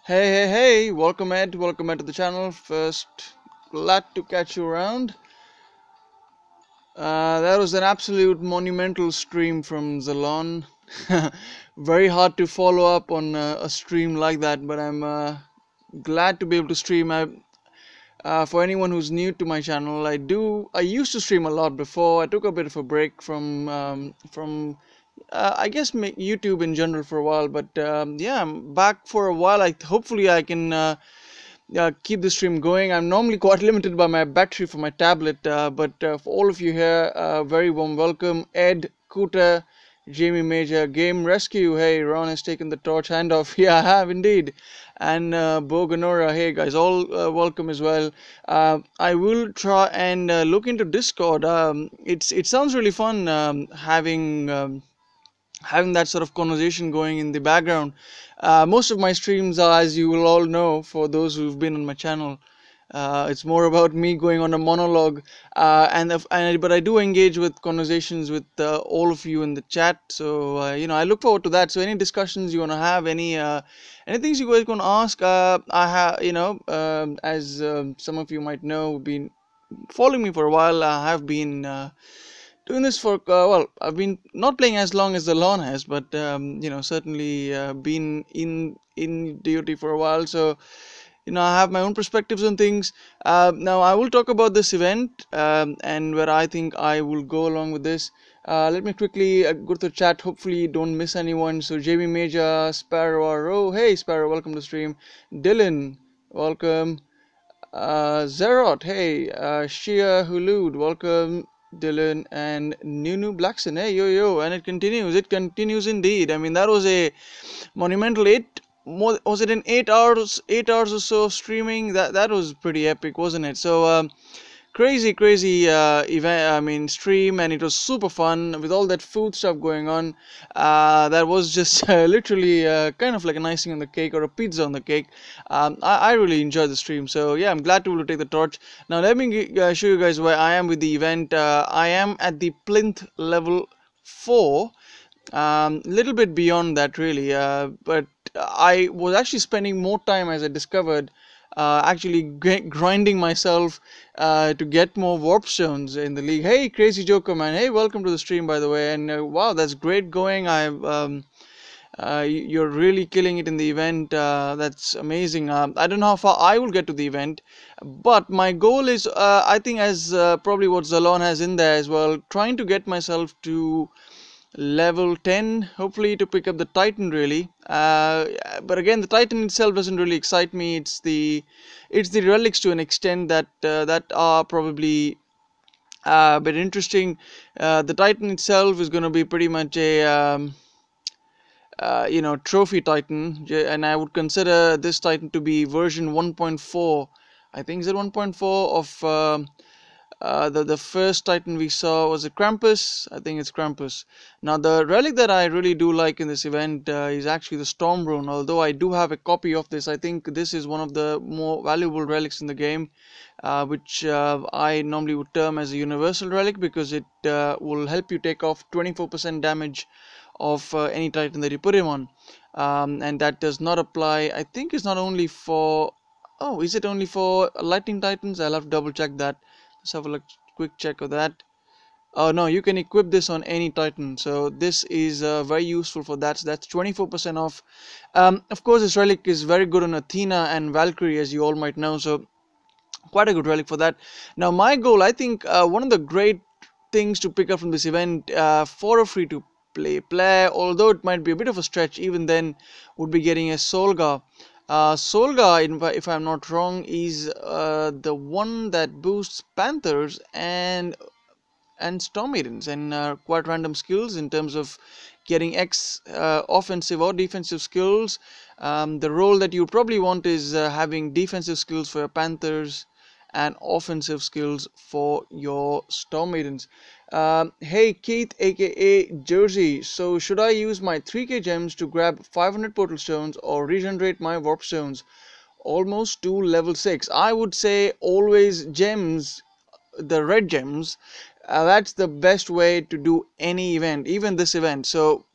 Hey, welcome Ed, to the channel. First, glad to catch you around. That was an absolute monumental stream from Zalon. Very hard to follow up on a stream like that, but I'm glad to be able to stream. For anyone who's new to my channel, I used to stream a lot before. I took a bit of a break from I guess YouTube in general for a while, but yeah, I'm back for a while. Hopefully I can keep the stream going. I'm normally quite limited by my battery for my tablet, but for all of you here, very warm welcome. Ed, Kuta, Jamie Major, Game Rescue. Hey, Ron has taken the torch handoff. Yeah, I have indeed. And Boganora, hey guys, all welcome as well. I will try and look into Discord. It sounds really fun having that sort of conversation going in the background. Most of my streams are, as you will all know, for those who've been on my channel, it's more about me going on a monologue, but I do engage with conversations with all of you in the chat. So I look forward to that. So any discussions you want to have, any things you guys want to ask, I have, as some of you might know, been following me for a while. I have been doing this for well, I've been not playing as long as the lawn has, but certainly been in DOT for a while. So I have my own perspectives on things. Now I will talk about this event and where I think I will go along with this. Let me quickly go to the chat. Hopefully don't miss anyone. So Jamie Major, Sparrow, hey Sparrow, welcome to stream. Dylan, welcome. Zerot, hey, Shia Hulud, welcome. Dylan and Nunu Blackson, hey, yo, and it continues indeed. I mean, that was a monumental was it in 8 hours, 8 hours or so of streaming? That was pretty epic, wasn't it? So, crazy event, I mean stream, and it was super fun with all that food stuff going on. That was just literally kind of like an icing on the cake or a pizza on the cake. I really enjoyed the stream, so yeah, I'm glad to be able to take the torch. Now let me show you guys where I am with the event. I am at the plinth level 4, little bit beyond that really, but I was actually spending more time, as I discovered, actually grinding myself to get more warp stones in the league. Hey, Crazy Joker man, hey, welcome to the stream by the way, and wow, that's great going. You're really killing it in the event. That's amazing. I don't know how far I will get to the event, but my goal is, I think, as probably what Zalon has in there as well, trying to get myself to level 10, hopefully, to pick up the Titan really. But again, the Titan itself doesn't really excite me. It's the relics to an extent that are probably a bit interesting. The Titan itself is going to be pretty much a trophy Titan, and I would consider this Titan to be version 1.4. I think is it 1.4 of the first Titan we saw. Was it Krampus? I think it's Krampus. Now the relic that I really do like in this event is actually the Storm Rune. Although I do have a copy of this, I think this is one of the more valuable relics in the game, which I normally would term as a universal relic, because it will help you take off 24% damage of any Titan that you put him on, and that does not apply. I think it's not only for. Oh, is it only for Lightning Titans? I'll have to double check that. Let's have a quick check of that. Oh no, you can equip this on any Titan, so this is very useful for that. So that's 24% off. Of course, this relic is very good on Athena and Valkyrie, as you all might know. So quite a good relic for that. Now, my goal, I think, one of the great things to pick up from this event for a free to play player, although it might be a bit of a stretch, even then, would be getting a Solga. Solga, if I'm not wrong, is the one that boosts Panthers and Storm Maidens and quite random skills in terms of getting X offensive or defensive skills. The role that you probably want is having defensive skills for your Panthers and offensive skills for your Storm Maidens. Hey Keith, aka Jersey, so should I use my 3k gems to grab 500 portal stones or regenerate my warp stones? Almost to level 6. I would say always gems, the red gems. That's the best way to do any event, even this event. So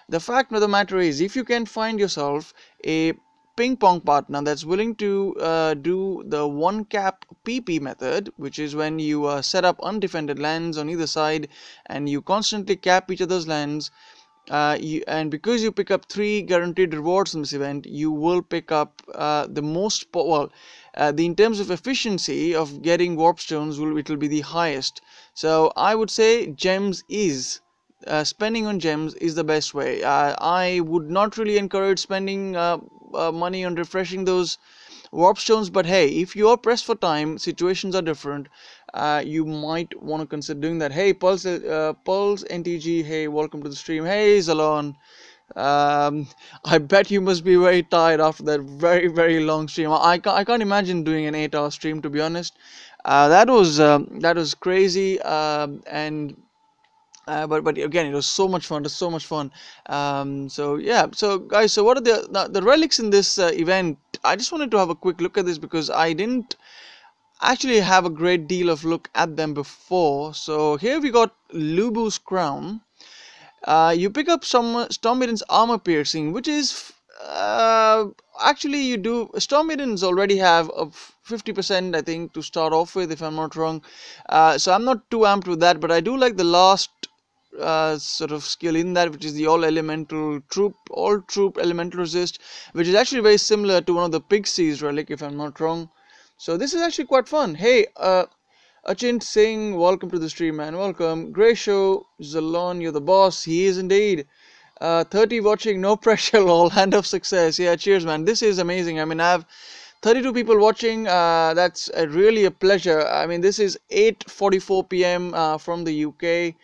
the fact of the matter is, if you can find yourself a ping pong partner that's willing to do the one cap PP method, which is when you set up undefended lands on either side and you constantly cap each other's lands, and because you pick up 3 guaranteed rewards in this event, you will pick up the most in terms of efficiency of getting warp stones, it will be the highest. So I would say gems is spending on gems is the best way. I would not really encourage spending money on refreshing those warp stones, but hey, if you are pressed for time, situations are different. You might want to consider doing that. Hey, Pulse NTG, hey, welcome to the stream. Hey, Zalon. I bet you must be very tired after that very long stream. I can't imagine doing an 8-hour stream, to be honest. That was crazy, and but again, it was so much fun. It was so much fun. So yeah. So guys, so what are the relics in this event? I just wanted to have a quick look at this because I didn't actually have a great deal of look at them before. So here we got Lubu's crown. You pick up some Storm Maiden's armor piercing, which is actually you do. Storm Maidens already have a 50%, I think, to start off with, if I'm not wrong. So I'm not too amped with that, but I do like the last sort of skill in that, which is the all troop elemental resist, which is actually very similar to one of the Pixies relic, if I'm not wrong. So this is actually quite fun. Hey, Achint Singh, welcome to the stream, man. Welcome. Grey Show, Zalon, you're the boss. He is indeed. 30 watching, no pressure, lol. Hand of success. Yeah, cheers, man. This is amazing. I mean, I have 32 people watching. That's really a pleasure. I mean, this is 8:44 p.m. From the UK.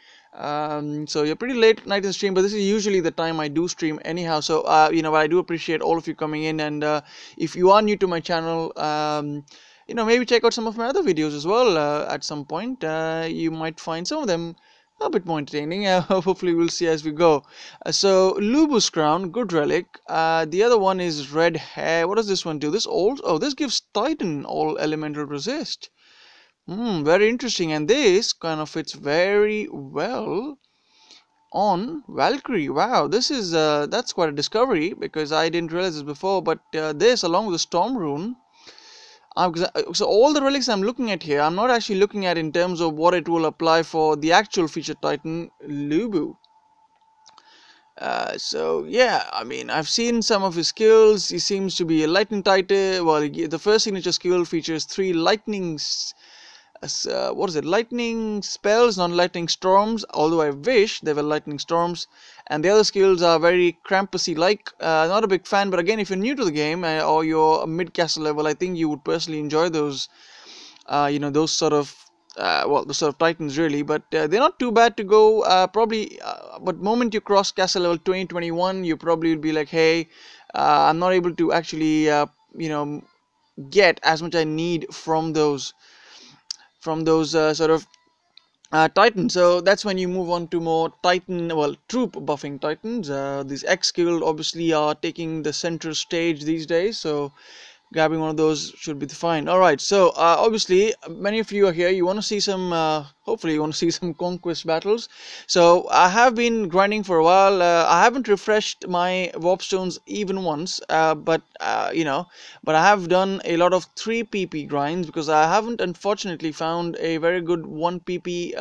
So you're pretty late night in the stream, but this is usually the time I do stream anyhow. So I do appreciate all of you coming in, and if you are new to my channel, maybe check out some of my other videos as well. At some point, you might find some of them a bit more entertaining. Hopefully, we'll see as we go. So Lubu's crown, good relic. The other one is red hair. What does this one do? This gives Titan all elemental resist. Very interesting, and this kind of fits very well on Valkyrie. Wow, that's quite a discovery because I didn't realize this before. But this, along with the Storm Rune, so all the relics I'm looking at here, I'm not actually looking at in terms of what it will apply for the actual featured Titan, Lubu. So yeah, I mean, I've seen some of his skills. He seems to be a lightning titan. Well, the first signature skill features 3 what is it, lightning spells, not lightning storms, although I wish they were lightning storms. And the other skills are very Krampusy like. Not a big fan, but again, if you're new to the game or you're mid castle level, I think you would personally enjoy those those sort of the sort of titans, really. But they're not too bad to go. Probably but moment you cross castle level 2021, you probably will be like, hey, I'm not able to actually get as much I need from those sort of Titan. So that's when you move on to more troop buffing Titans. These X Guild obviously are taking the center stage these days, so grabbing one of those should be fine. Alright, so obviously many of you are here. You want to see some, hopefully you want to see some Conquest battles. So I have been grinding for a while. I haven't refreshed my warp stones even once, but I have done a lot of 3 PP grinds because I haven't unfortunately found a very good 1 PP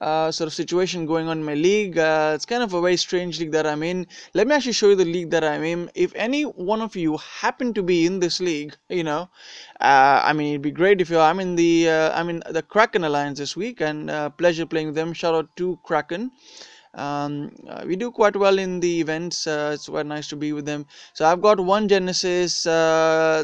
sort of situation going on in my league. It's kind of a very strange league that I'm in. Let me actually show you the league that I'm in. If any one of you happen to be in this league, I mean, it'd be great if you are. I'm in the Kraken Alliance this week, and pleasure playing with them. Shout out to Kraken. We do quite well in the events. It's quite nice to be with them. So I've got one Genesis,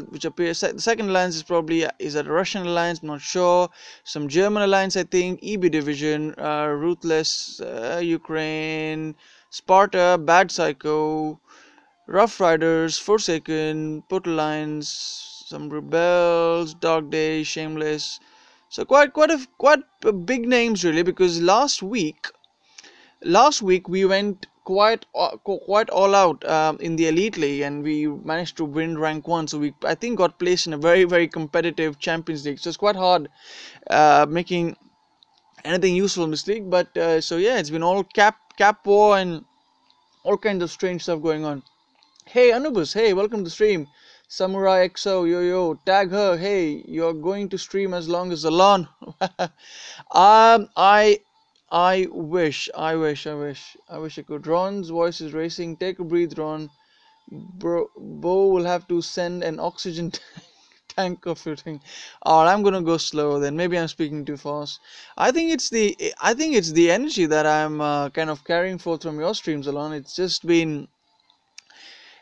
which appears. The second alliance is probably is a Russian alliance. Not sure. Some German alliance, I think. EB division, Ruthless, Ukraine, Sparta, Bad Psycho, Rough Riders, Forsaken, Portal Alliance, some Rebels, Dark Day, Shameless. So quite a big names really, because last week we went quite all out in the elite league, and we managed to win rank 1, so we I think got placed in a very very competitive champions league. So it's quite hard making anything useful in this league, but so yeah, it's been all cap war and all kinds of strange stuff going on. Hey Anubis, hey, welcome to the stream. Samurai XO, yo, tag her. Hey, you're going to stream as long as the lawn. I wish I could. Ron's voice is racing. Take a breath, Ron. Bo will have to send an oxygen tank of your thing. Alright, I'm gonna go slow then. Maybe I'm speaking too fast. I think it's the energy that I'm kind of carrying forth from your streams alone. It's just been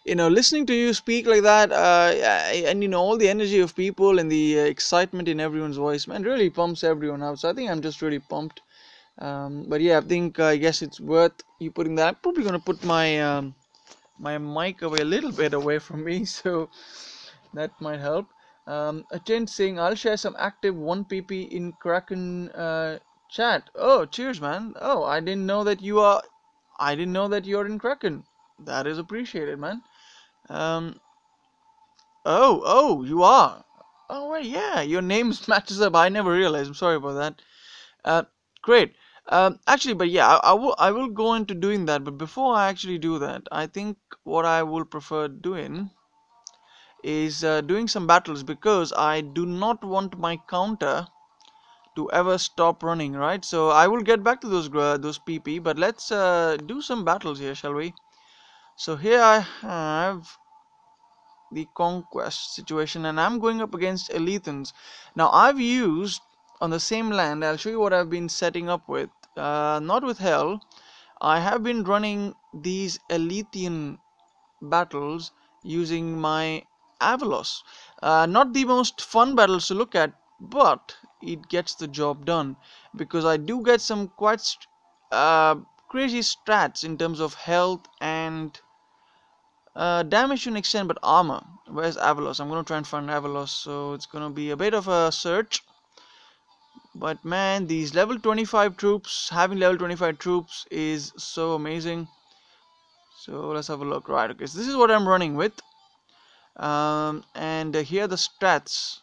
listening to you speak like that, and all the energy of people and the excitement in everyone's voice, man, really pumps everyone up. So I think I'm just really pumped. But yeah, I guess it's worth you putting that. I'm probably gonna put my mic away a little bit away from me, so that might help. Achin saying I'll share some active 1pp in Kraken chat. Oh, cheers, man. Oh, I didn't know that you're in Kraken. That is appreciated, man. Um, you are. Oh wait, yeah, your name matches up. I never realized. I'm sorry about that. Uh, Great. Actually, but yeah, I will go into doing that. But before I actually do that, I think what I will prefer doing is doing some battles, because I do not want my counter to ever stop running. Right. So I will get back to those PP. But let's do some battles here, shall we? So here I have the Conquest situation, and I'm going up against Elethans. Now I've used on the same land, I'll show you what I've been setting up with, not with Hell. I have been running these Elethian battles using my Avalos. Not the most fun battles to look at, but it gets the job done, because I do get some quite uh, crazy strats in terms of health and damage to an extent, but armor. Where's Avalos? I'm gonna try and find Avalos, so it's gonna be a bit of a search. But man, these level 25 troops, having level 25 troops is so amazing. So let's have a look. Right, okay, so this is what I'm running with. And here are the stats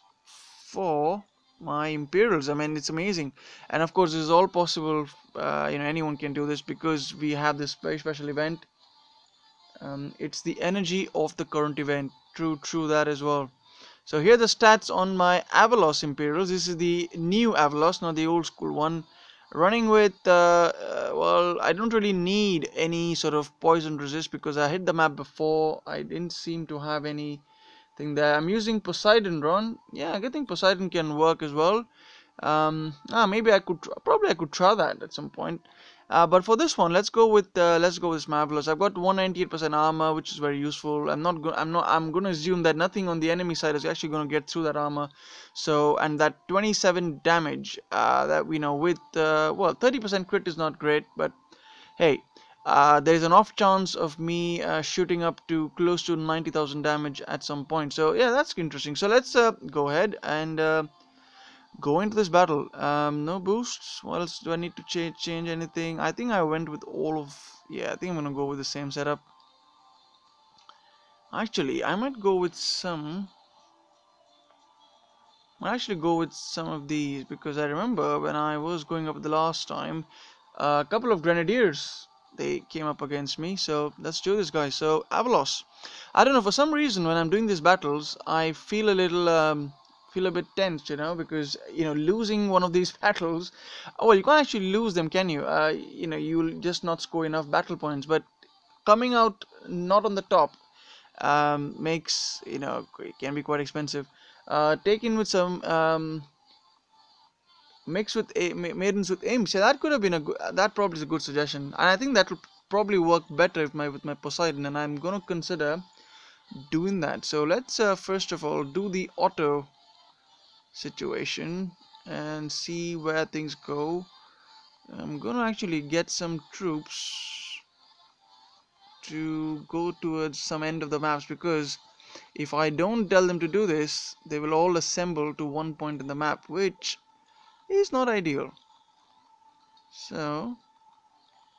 for my Imperials. I mean, it's amazing. And of course, this is all possible. Anyone can do this because we have this very special event. It's the energy of the current event. True that as well. So here are the stats on my Avalos Imperials. This is the new Avalos, not the old school one. Running with, well, I don't really need any sort of poison resist because I hit the map before. I didn't seem to have anything there. I'm using Poseidon run. Yeah, I think Poseidon can work as well. Maybe I could try that at some point. But for this one, let's go with this Marvelous. I've got 198% armor, which is very useful. I'm gonna assume that nothing on the enemy side is actually gonna get through that armor. So, and that 27 damage, that we know with, well, 30% crit is not great, but hey, there is an off chance of me shooting up to close to 90,000 damage at some point. So yeah, that's interesting. So let's go ahead and go into this battle. No boosts. What else do I need to change anything? I think I went with all of. Yeah, I think I'm gonna go with the same setup. Actually, I might go with some. I actually go with some of these because I remember when I was going up the last time, a couple of grenadiers they came up against me. So let's do this, guys. So Avalos. I don't know, for some reason when I'm doing these battles, I feel a little feel a bit tensed, because losing one of these battles. Well, you can't actually lose them, can you? You'll just not score enough battle points. But coming out not on the top makes it can be quite expensive. Taken with some mixed with maidens with aims. Yeah, that could have been that probably is a good suggestion, and I think that will probably work better with my Poseidon, and I'm gonna consider doing that. So let's first of all do the auto situation and see where things go. I'm gonna actually get some troops to go towards some end of the maps, because if I don't tell them to do this, they will all assemble to one point in the map, which is not ideal. So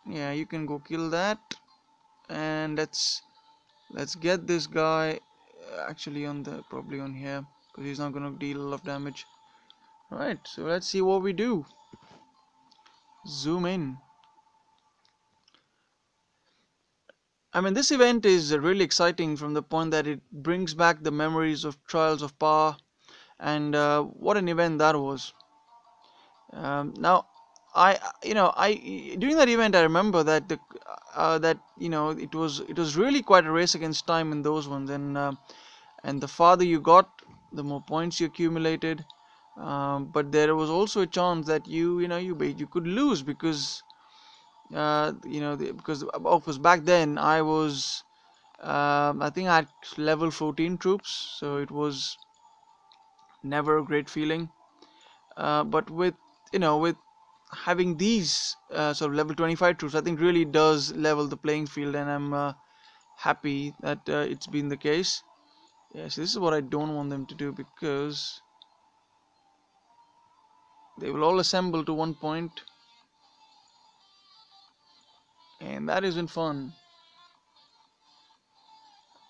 yeah, you can go kill that, and let's get this guy actually on the probably on here, because he's not gonna deal a lot of damage. Right, so let's see what we do. Zoom in. I mean, this event is really exciting from the point that it brings back the memories of Trials of Power, and what an event that was. Now, I during that event, I remember that it was really quite a race against time in those ones, and the farther you got, the more points you accumulated. But there was also a chance that you could lose, because because back then I think I had level 14 troops, so it was never a great feeling. But with having these sort of level 25 troops, I think really does level the playing field, and I'm happy that it's been the case. Yes, this is what I don't want them to do, because they will all assemble to one point, and that isn't fun.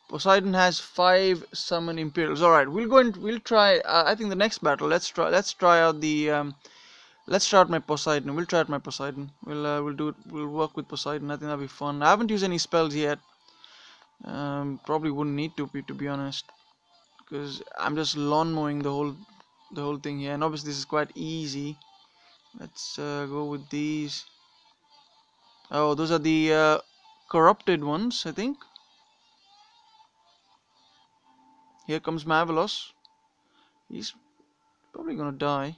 Poseidon has 5 summon Imperials. All right, we'll try. I think the next battle. Let's try out the. Let's try out my Poseidon. We'll try out my Poseidon. We'll do it. We'll work with Poseidon. I think that'll be fun. I haven't used any spells yet. Probably wouldn't need to be honest, because I'm just lawn mowing the whole thing here, and obviously this is quite easy. Let's go with these. Oh, those are the corrupted ones, I think. Here comes Marvelous. He's probably gonna die.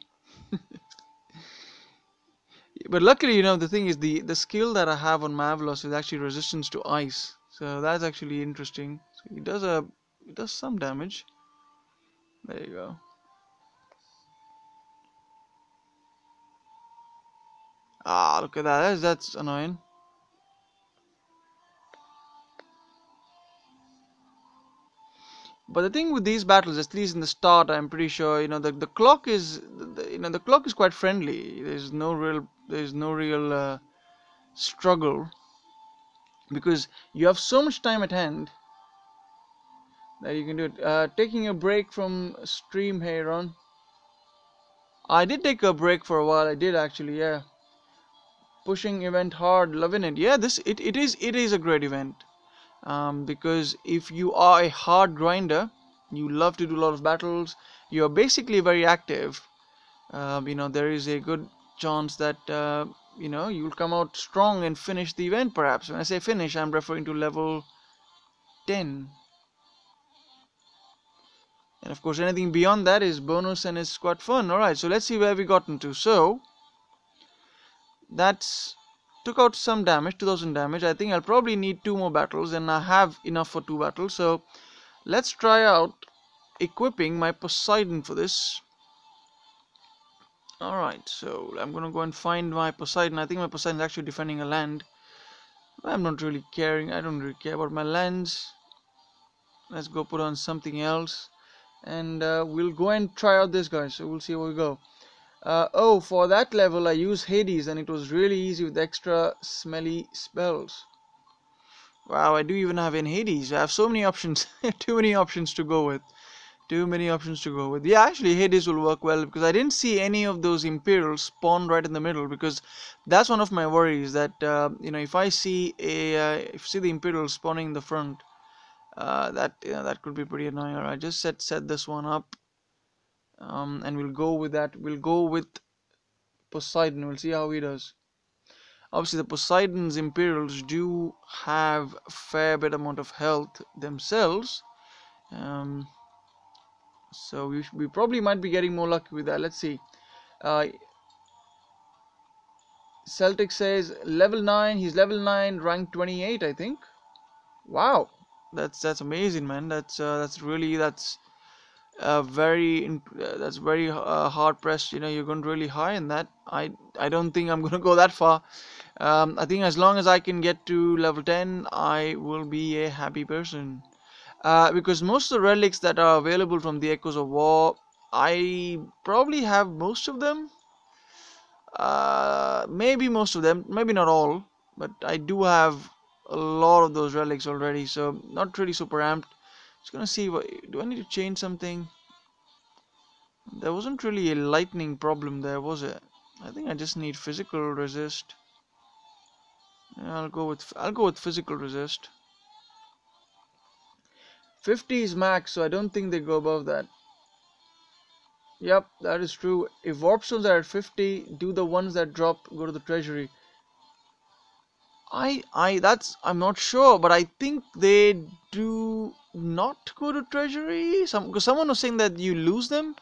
But luckily, the thing is, the skill that I have on Marvelous is actually resistance to ice. So that's actually interesting. So he does some damage. There you go. Ah, look at that. That's annoying. But the thing with these battles, at least in the start, I'm pretty sure, the clock is the clock is quite friendly. There's no real struggle, because you have so much time at hand that you can do it. Taking a break from stream here on. I did take a break for a while. I did actually, yeah. Pushing event hard, loving it. Yeah, it is a great event. Because if you are a hard grinder, you love to do a lot of battles. You are basically very active. There is a good chance that you'll come out strong and finish the event. Perhaps when I say finish, I'm referring to level 10. And of course, anything beyond that is bonus and is quite fun. Alright, so let's see where we gotten to. So, that's took out some damage, 2000 damage. I think I'll probably need 2 more battles, and I have enough for 2 battles. So, let's try out equipping my Poseidon for this. Alright, so I'm gonna go and find my Poseidon. I think my Poseidon is actually defending a land. I'm not really caring. I don't really care about my lands. Let's go put on something else, and we'll go and try out this guy. So we'll see where we go. Oh, for that level I used Hades, and it was really easy with extra smelly spells. Wow, I do even have in Hades. I have so many options. Too many options to go with. Too many options to go with. Yeah, actually Hades will work well, because I didn't see any of those Imperials spawn right in the middle, because that's one of my worries, that if I see the Imperials spawning in the front, that could be pretty annoying. Alright, just set this one up. And we'll go with that. We'll go with Poseidon. We'll see how he does. Obviously, the Poseidon's Imperials do have a fair bit amount of health themselves. Um, so we probably might be getting more lucky with that. Let's see. Uh, Celtic says level 9. He's level 9, rank 28, I think. Wow, that's amazing, man. That's very hard pressed. You're going really high in that. I don't think I'm going to go that far. I think as long as I can get to level 10, I will be a happy person. Because most of the relics that are available from the Echoes of War, I probably have most of them. Maybe most of them, maybe not all, but I do have a lot of those relics already, so not really super amped. Just gonna see do I need to change something? There wasn't really a lightning problem there, was it? I think I just need physical resist. Yeah, I'll go with physical resist. 50 is max, so I don't think they go above that. Yep, that is true. If warp stones are at 50, do the ones that drop go to the treasury? I'm not sure, but I think they do not go to treasury. Because someone was saying that you lose them,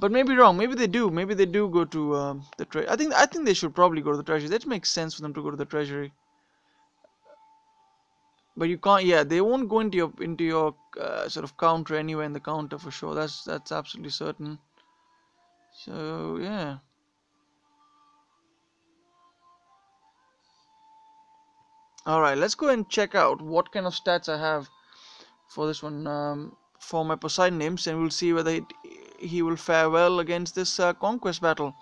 but maybe wrong. Maybe they do. Maybe they do go to the treasury. I think they should probably go to the treasury. That makes sense for them to go to the treasury. But you can't. Yeah, they won't go into your sort of counter anywhere in the counter for sure. That's absolutely certain. So yeah. All right, let's go and check out what kind of stats I have for this one, for my Poseidon imps, and we'll see whether he will fare well against this Conquest battle.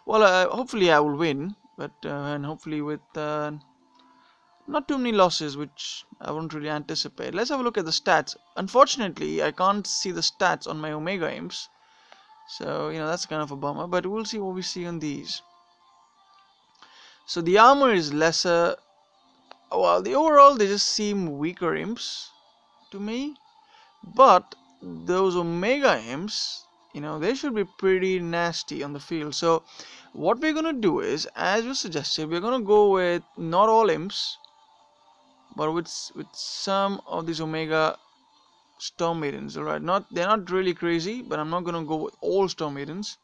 Well, hopefully I will win, but and hopefully with not too many losses, which I won't really anticipate. Let's have a look at the stats. Unfortunately, I can't see the stats on my Omega imps, so that's kind of a bummer. But we'll see what we see on these. So the armor is lesser. Well, the overall they just seem weaker imps to me. But those Omega imps, they should be pretty nasty on the field. So what we're going to do is, as you suggested, we're going to go with not all imps, but with some of these Omega Storm Maidens. Alright, they're not really crazy, but I'm not going to go with all Storm Maidens.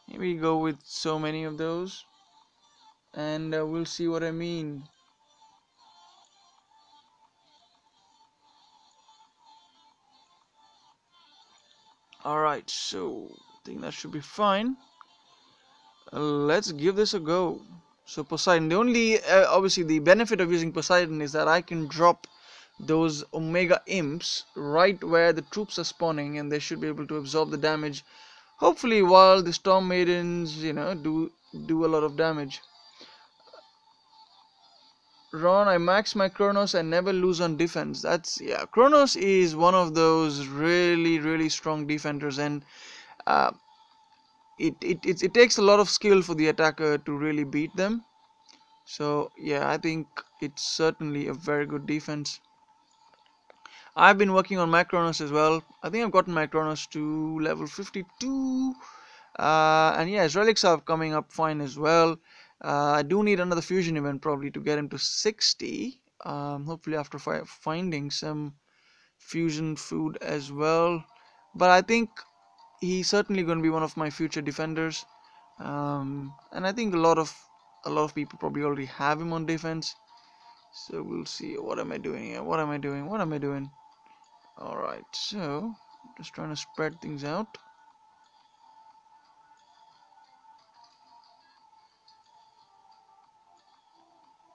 Maybe go with so many of those, and we'll see what I mean. Alright, so I think that should be fine. Let's give this a go. So Poseidon, the only obviously the benefit of using Poseidon is that I can drop those Omega Imps right where the troops are spawning, and they should be able to absorb the damage. Hopefully, while the Storm Maidens, do a lot of damage. Ron, I max my Kronos and never lose on defense. Kronos is one of those really, really strong defenders, and uh, it takes a lot of skill for the attacker to really beat them. So yeah, I think it's certainly a very good defense. I've been working on my Kronos as well. I think I've gotten my Kronos to level 52. And yeah, his relics are coming up fine as well. I do need another fusion event probably to get him to 60. Hopefully after finding some fusion food as well. But I think he's certainly going to be one of my future defenders. And I think a lot of people probably already have him on defense. So we'll see. What am I doing here? What am I doing? What am I doing? Alright, so just trying to spread things out.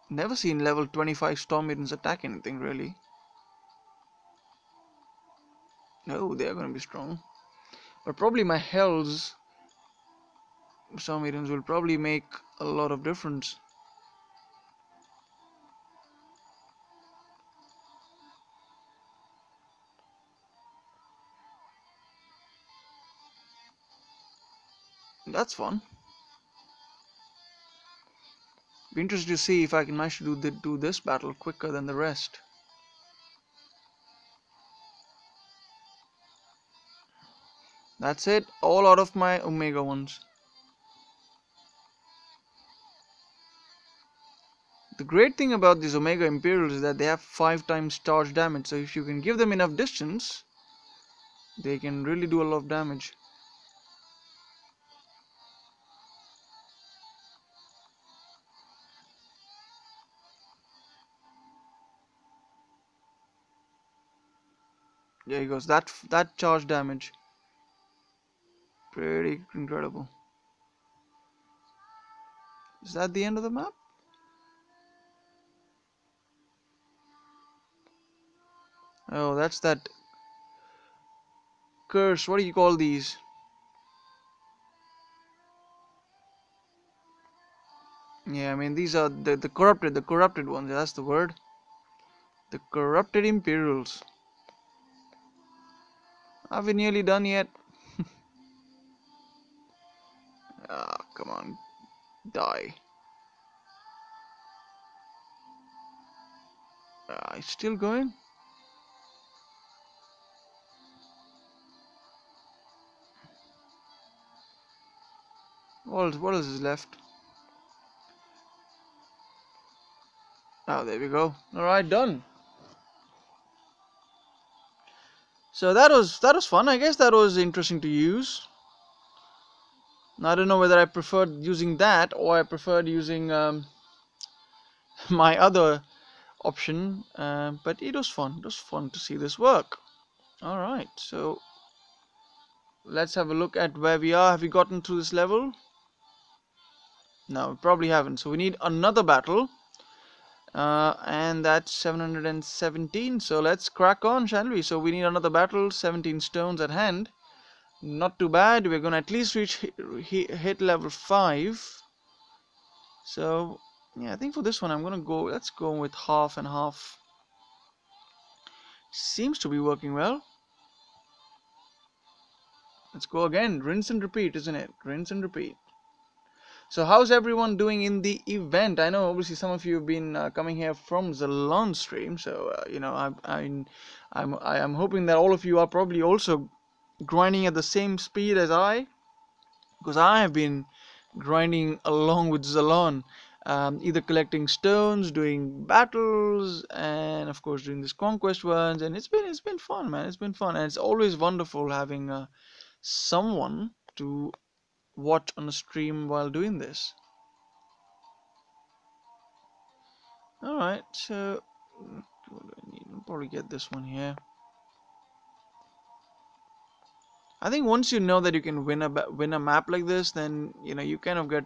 Never seen level 25 Storm Maidens attack anything really. No, they are going to be strong. But probably my Hells Storm Maidens will probably make a lot of difference. That's fun. Be interested to see if I can manage to do this battle quicker than the rest. That's it. All out of my Omega ones. The great thing about these Omega Imperials is that they have 5 times charge damage. So if you can give them enough distance, they can really do a lot of damage. There he goes. That charge damage. Pretty incredible. Is that the end of the map? Oh, that's that curse. What do you call these? Yeah, I mean these are the corrupted ones. That's the word. The corrupted Imperials. Are we nearly done yet? Ah, come on, die. It's still going. What else is left? Oh, there we go. All right, done. So that was fun. I guess that was interesting to use. Now, I don't know whether I preferred using that or I preferred using my other option, but it was fun. It was fun to see this work. All right, so let's have a look at where we are. Have we gotten through this level? No, we probably haven't. So we need another battle, and that's 717. So let's crack on, shall we? So we need another battle. 17 stones at hand. Not too bad. We're gonna at least hit level 5. So yeah, I think for this one I'm gonna go. Let's go with half and half. Seems to be working well. Let's go again. Rinse and repeat, isn't it? Rinse and repeat. So how's everyone doing in the event? I know obviously some of you have been coming here from the launch stream, so I'm hoping that all of you are probably also grinding at the same speed as I, because I have been grinding along with Zalon, either collecting stones, doing battles, and of course doing these conquest ones, and it's been fun, man. It's been fun, and it's always wonderful having someone to watch on a stream while doing this. All right, so what do I need? I'll probably get this one here. I think once you know that you can win a map like this, then you kind of get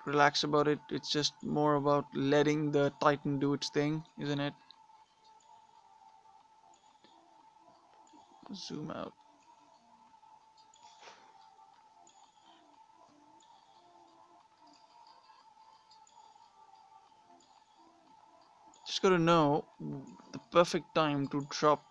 relaxed about it. It's just more about letting the Titan do its thing, isn't it? Zoom out. Just gotta know the perfect time to drop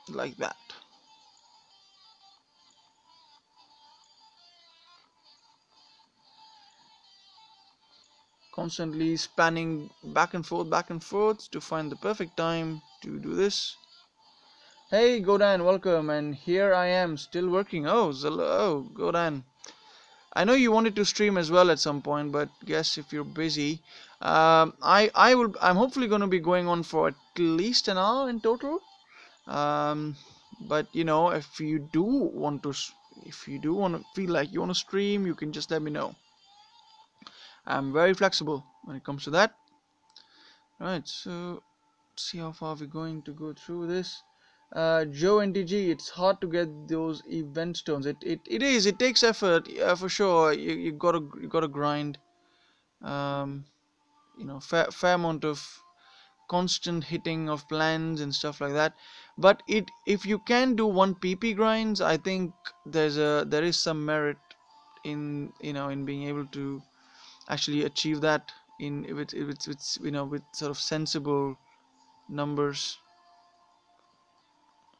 like that. Constantly spanning back and forth to find the perfect time to do this. Hey Godan, welcome, and here I am still working. Oh, Godan. I know you wanted to stream as well at some point, but guess if you're busy, I'm hopefully going to be going on for at least an hour in total. But if you do want to feel like you want to stream, you can just let me know. I'm very flexible when it comes to that. Right, so let's see how far we're going to go through this. Joe NTG, it's hard to get those event stones. It is. It takes effort, for sure. You gotta grind. Um, fair amount of constant hitting of plans and stuff like that. But if you can do one PP grinds, I think there is some merit in being able to actually achieve that in if it's with sort of sensible numbers.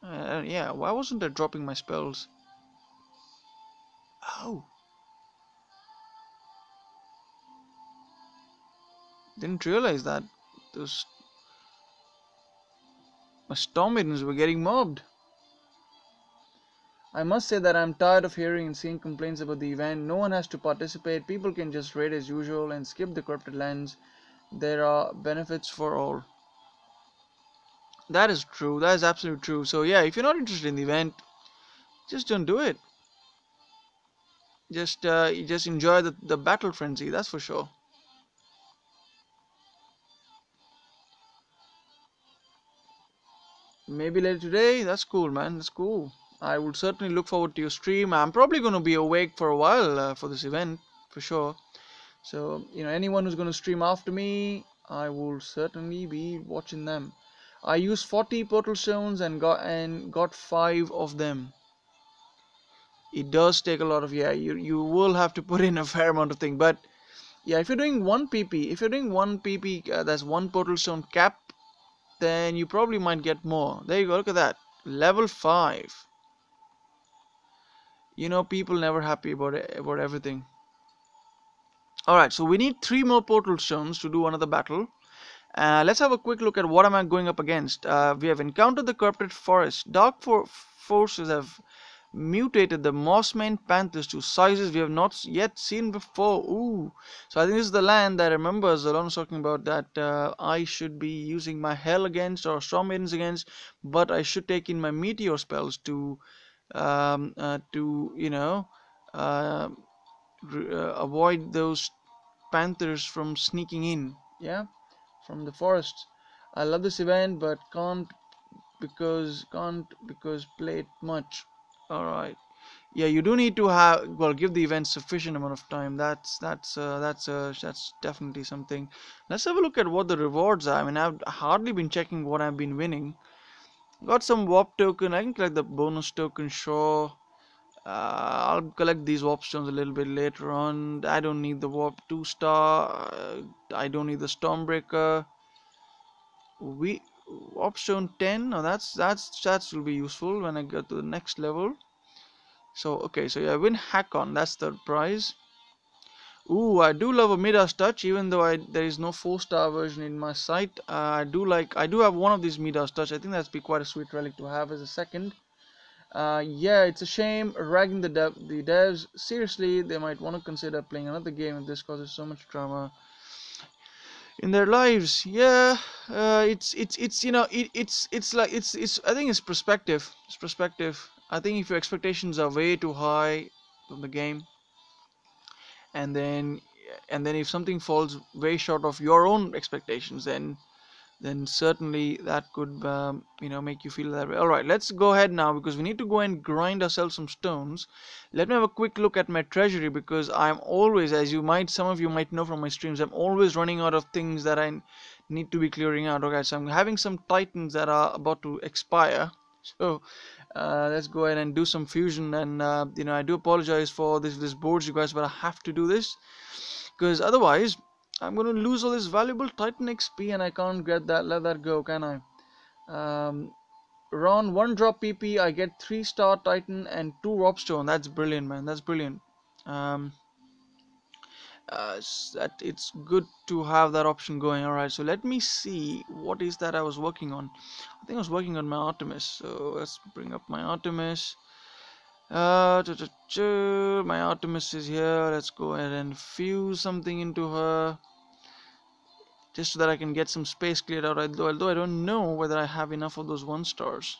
Yeah, why wasn't I dropping my spells? Oh, Didn't realize that those storm maidens were getting mobbed. I must say that I'm tired of hearing and seeing complaints about the event. No one has to participate. People can just raid as usual and skip the corrupted lands. There are benefits for all. That is true. That is absolutely true. So yeah, if you're not interested in the event, just don't do it. Just enjoy the battle frenzy. That's for sure. Maybe later today. That's cool, man. That's cool. I would certainly look forward to your stream. I'm probably going to be awake for a while for this event, for sure. So, anyone who's going to stream after me, I will certainly be watching them. I used 40 portal stones and got 5 of them. It does take a lot of, yeah, you will have to put in a fair amount of thing, but yeah, if you're doing one PP, that's one portal stone cap, then you probably might get more. There you go, look at that. Level 5. People never happy about everything. Alright, so we need 3 more portal stones to do another battle. Let's have a quick look at what am I going up against. We have encountered the corrupted forest. Forces have mutated the mossman panthers to sizes we have not yet seen before. Ooh, so I think this is the land that I remember Zalon was talking about, that I should be using my hell against or storm maidens against, but I should take in my meteor spells to uh, avoid those panthers from sneaking in. Yeah, from the forest. I love this event, but can't because play it much. All right. Yeah, you do need to give the event sufficient amount of time. That's definitely something. Let's have a look at what the rewards are. I mean, I've hardly been checking what I've been winning. Got some warp token. I can collect the bonus token, sure. I'll collect these warp stones a little bit later on. I don't need the warp 2 star. I don't need the stormbreaker. We Warp stone 10. Now that's will be useful when I get to the next level. So okay, so yeah, win Hack-On. That's the prize. Ooh, I do love a Midas Touch, even though there is no 4-star version in my sight. I do have one of these Midas Touch. I think that'd be quite a sweet relic to have as a second. Yeah, it's a shame ragging the devs. Seriously, they might want to consider playing another game if this causes so much drama in their lives. Yeah, it's it's like it's I think it's perspective. It's perspective. I think if your expectations are way too high from the game, and then if something falls way short of your own expectations, then certainly that could make you feel that way. All right, let's go ahead now because we need to go and grind ourselves some stones. Let me have a quick look at my treasury, because I'm always, as some of you might know from my streams, I'm always running out of things that I need to be clearing out. Okay, so I'm having some titans that are about to expire. So let's go ahead and do some fusion. And I do apologize for this boards, you guys, but I have to do this because otherwise I'm going to lose all this valuable Titan XP, and I can't let that go, can I? Around 1 drop PP, I get 3-star Titan and 2 Robstone. That's brilliant, man. That's brilliant. Um, that it's good to have that option going. All right, so let me see what is that I was working on. I think I was working on my Artemis. So let's bring up my Artemis. My Artemis is here. Let's go ahead and fuse something into her, just so that I can get some space cleared out, although I don't know whether I have enough of those 1-stars.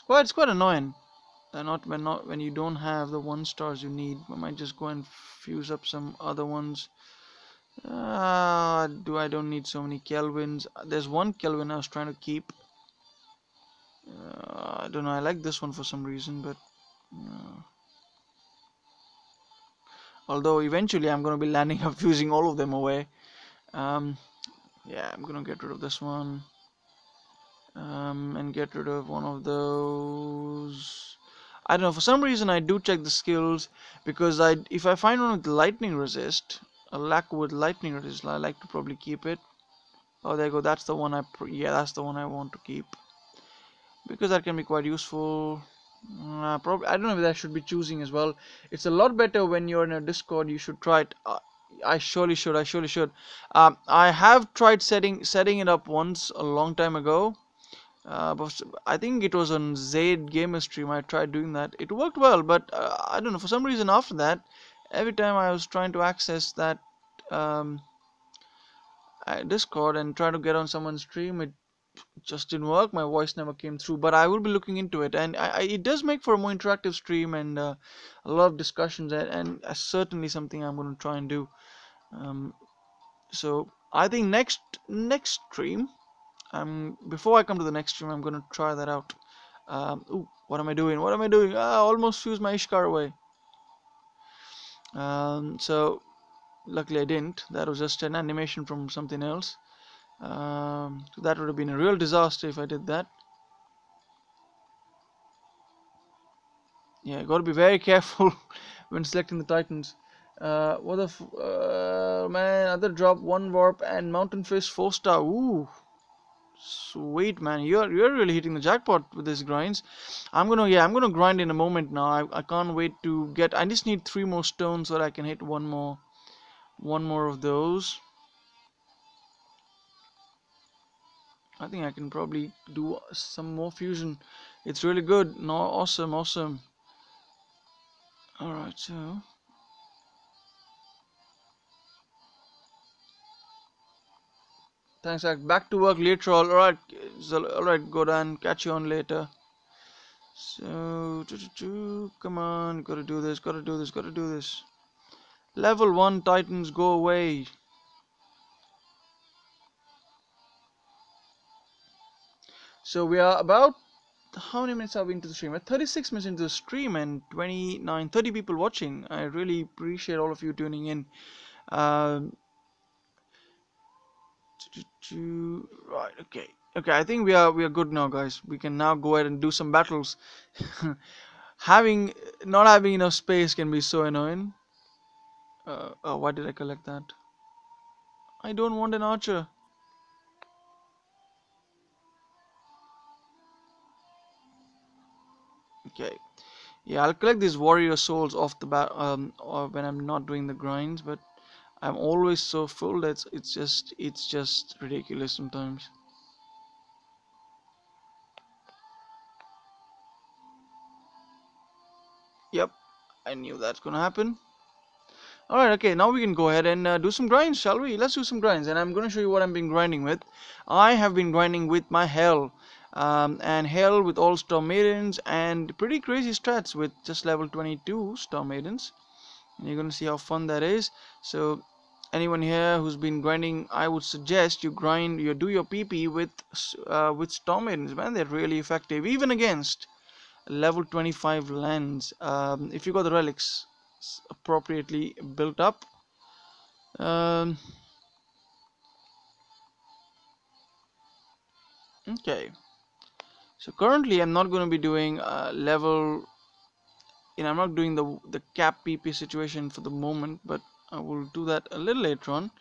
It's quite annoying that not when you don't have the 1-stars you need. I might just go and fuse up some other ones. I don't need so many Kelvins. There's one Kelvin I was trying to keep. I don't know, I like this one for some reason, but although eventually I'm going to be landing up fusing all of them away. Yeah, I'm going to get rid of this one. And get rid of one of those. I don't know, for some reason I do check the skills, because if I find one with lightning resist, a lack with lightning resist, I like to probably keep it. Oh, there you go. That's the one that's the one I want to keep, because that can be quite useful. Probably I don't know if I should be choosing as well. It's a lot better when you're in a Discord. You should try it. I surely should. I surely should. I have tried setting it up once a long time ago. But I think it was on Zaid Gamer Stream. I tried doing that. It worked well, but I don't know. For some reason, after that, every time I was trying to access that um, Discord and try to get on someone's stream, it just didn't work. My voice never came through. But I will be looking into it, and it does make for a more interactive stream and a lot of discussions, and certainly something I'm going to try and do. Um, so I think next stream, before I come to the next stream, I'm gonna try that out. Ooh, what am I doing? What am I doing? Ah, I almost fused my Ishkar away. So luckily I didn't. That was just an animation from something else. So that would have been a real disaster if I did that. Yeah, got to be very careful when selecting the Titans. What the man? Other drop, one warp and mountain fish 4-star. Ooh, sweet man, you're really hitting the jackpot with these grinds. I'm gonna grind in a moment now. I can't wait to get. I just need 3 more stones so that I can hit one more of those. I think I can probably do some more fusion. It's really good. No, awesome, awesome. All right, so thanks. Back to work later. All right, so, all right, go down. Catch you on later. So, come on, gotta do this, gotta do this, gotta do this. Level 1 Titans, go away. So we are about, how many minutes are we into the stream? We're 36 minutes into the stream and 29, 30 people watching. I really appreciate all of you tuning in. Um, right, okay. Okay, I think we are good now, guys. We can now go ahead and do some battles. having Not having enough space can be so annoying. Oh, why did I collect that? I don't want an archer. Okay. Yeah, I'll collect these warrior souls off the bat or when I'm not doing the grinds, but I'm always so full that it's just ridiculous sometimes. Yep, I knew that's gonna happen. All right, okay, now we can go ahead and do some grinds, shall we? Let's do some grinds, and I'm gonna show you what I've been grinding with. I have been grinding with my Hell, and Hell with all Storm Maidens and pretty crazy strats with just level 22 Storm Maidens. And you're gonna see how fun that is. So anyone here who's been grinding, I would suggest you do your PP with Storm Maidens, man. They're really effective, even against level 25 lands. If you got the relics appropriately built up. Um, okay, so currently I'm not going to be doing I'm not doing the cap PP situation for the moment, but I will do that a little later on.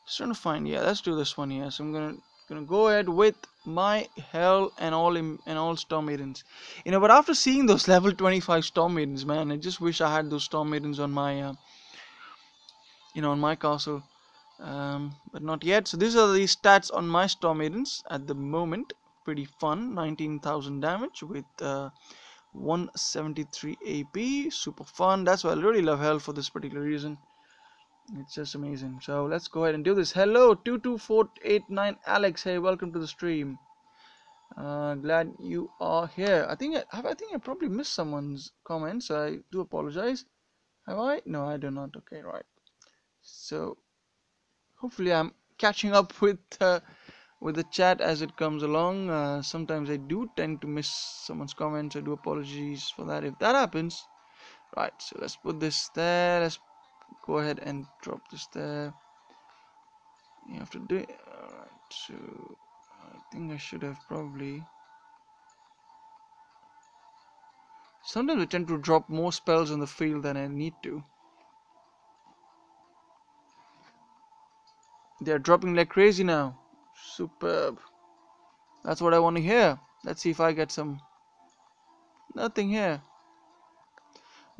Just trying to find, yeah, let's do this one here. So I'm gonna go ahead with my Hell and all Storm Maidens. But after seeing those level 25 Storm Maidens, man, I just wish I had those Storm Maidens on my on my castle. But not yet. So these are the stats on my Storm Maidens at the moment. Pretty fun. 19,000 damage with 173 AP. Super fun. That's why I really love Hell for this particular reason. It's just amazing. So let's go ahead and do this. Hello, 22489 Alex. Hey, welcome to the stream. Glad you are here. I think I probably missed someone's comments. I do apologize. Have I? No, I do not. Okay, right. So hopefully I'm catching up with the chat as it comes along. Sometimes I do tend to miss someone's comments. I do apologize for that if that happens. Right. So let's put this there. Let's go ahead and drop this there. You have to do it. Alright, so I think I should have probably. Sometimes I tend to drop more spells on the field than I need to. They're dropping like crazy now. Superb. That's what I want to hear. Let's see if I get some. Nothing here.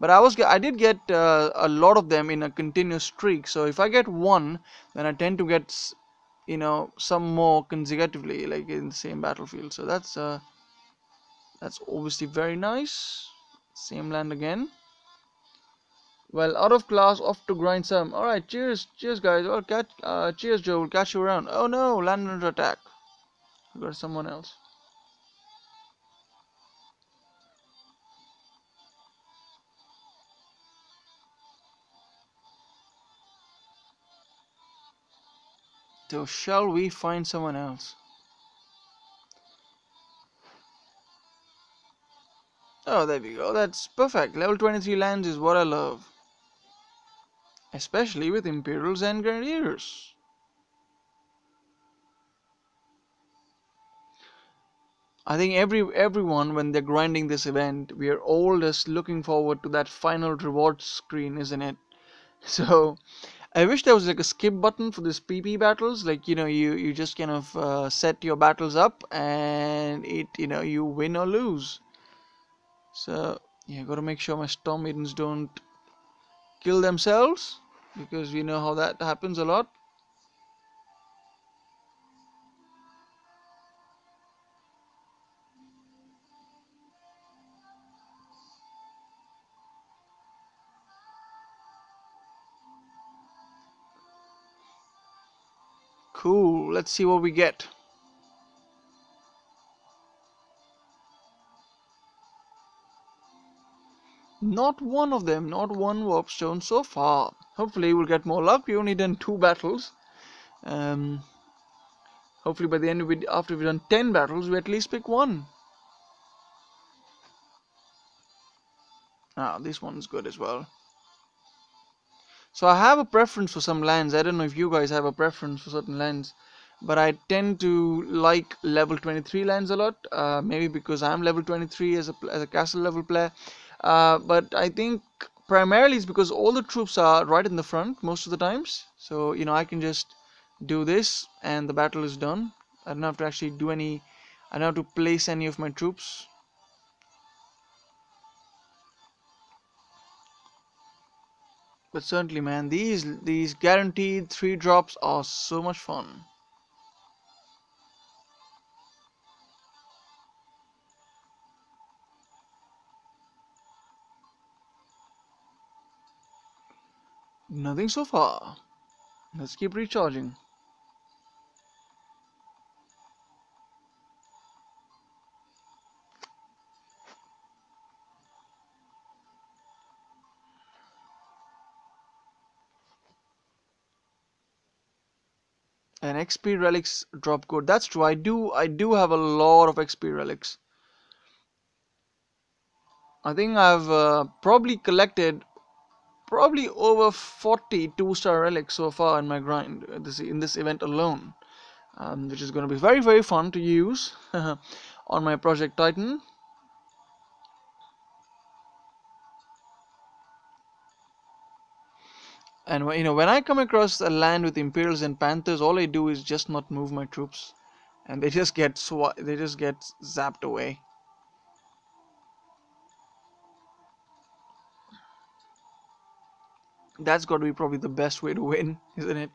But I did get a lot of them in a continuous streak. So if I get one, then I tend to get some more consecutively, like in the same battlefield. So that's obviously very nice. Same land again. Well, out of class, off to grind some. All right, cheers, guys. Well, cheers, Joe. We'll catch you around. Oh no, land under attack. We got someone else. So shall we find someone else? Oh, there we go. That's perfect. Level 23 lands is what I love, especially with Imperials and Grenadiers. I think everyone when they're grinding this event, we are all just looking forward to that final reward screen, isn't it? So I wish there was like a skip button for this PP battles. Like you just kind of set your battles up and you win or lose. So yeah, got to make sure my Storm Maidens don't kill themselves because we know how that happens a lot. Cool. Let's see what we get. Not one of them, not one warp stone so far. Hopefully we'll get more luck. We only done 2 battles. Um, Hopefully by the end of it, after we've done 10 battles, we at least pick one. Ah, this one's good as well. So I have a preference for some lands. I don't know if you guys have a preference for certain lands, but I tend to like level 23 lands a lot. Maybe because I'm level 23 as a castle level player. But I think primarily it's because all the troops are right in the front most of the times. So I can just do this and the battle is done. I don't have to actually do any. I don't have to place any of my troops. But certainly, man, these guaranteed 3 drops are so much fun. Nothing so far. Let's keep recharging. And XP relics drop good. That's true. I do have a lot of XP relics. I think I've probably collected probably over 40 2-star relics so far in my grind in this event alone, which is going to be very very fun to use on my Project Titan. And when I come across a land with Imperials and Panthers, all I do is just not move my troops, and they just get zapped away. That's got to be probably the best way to win, isn't it?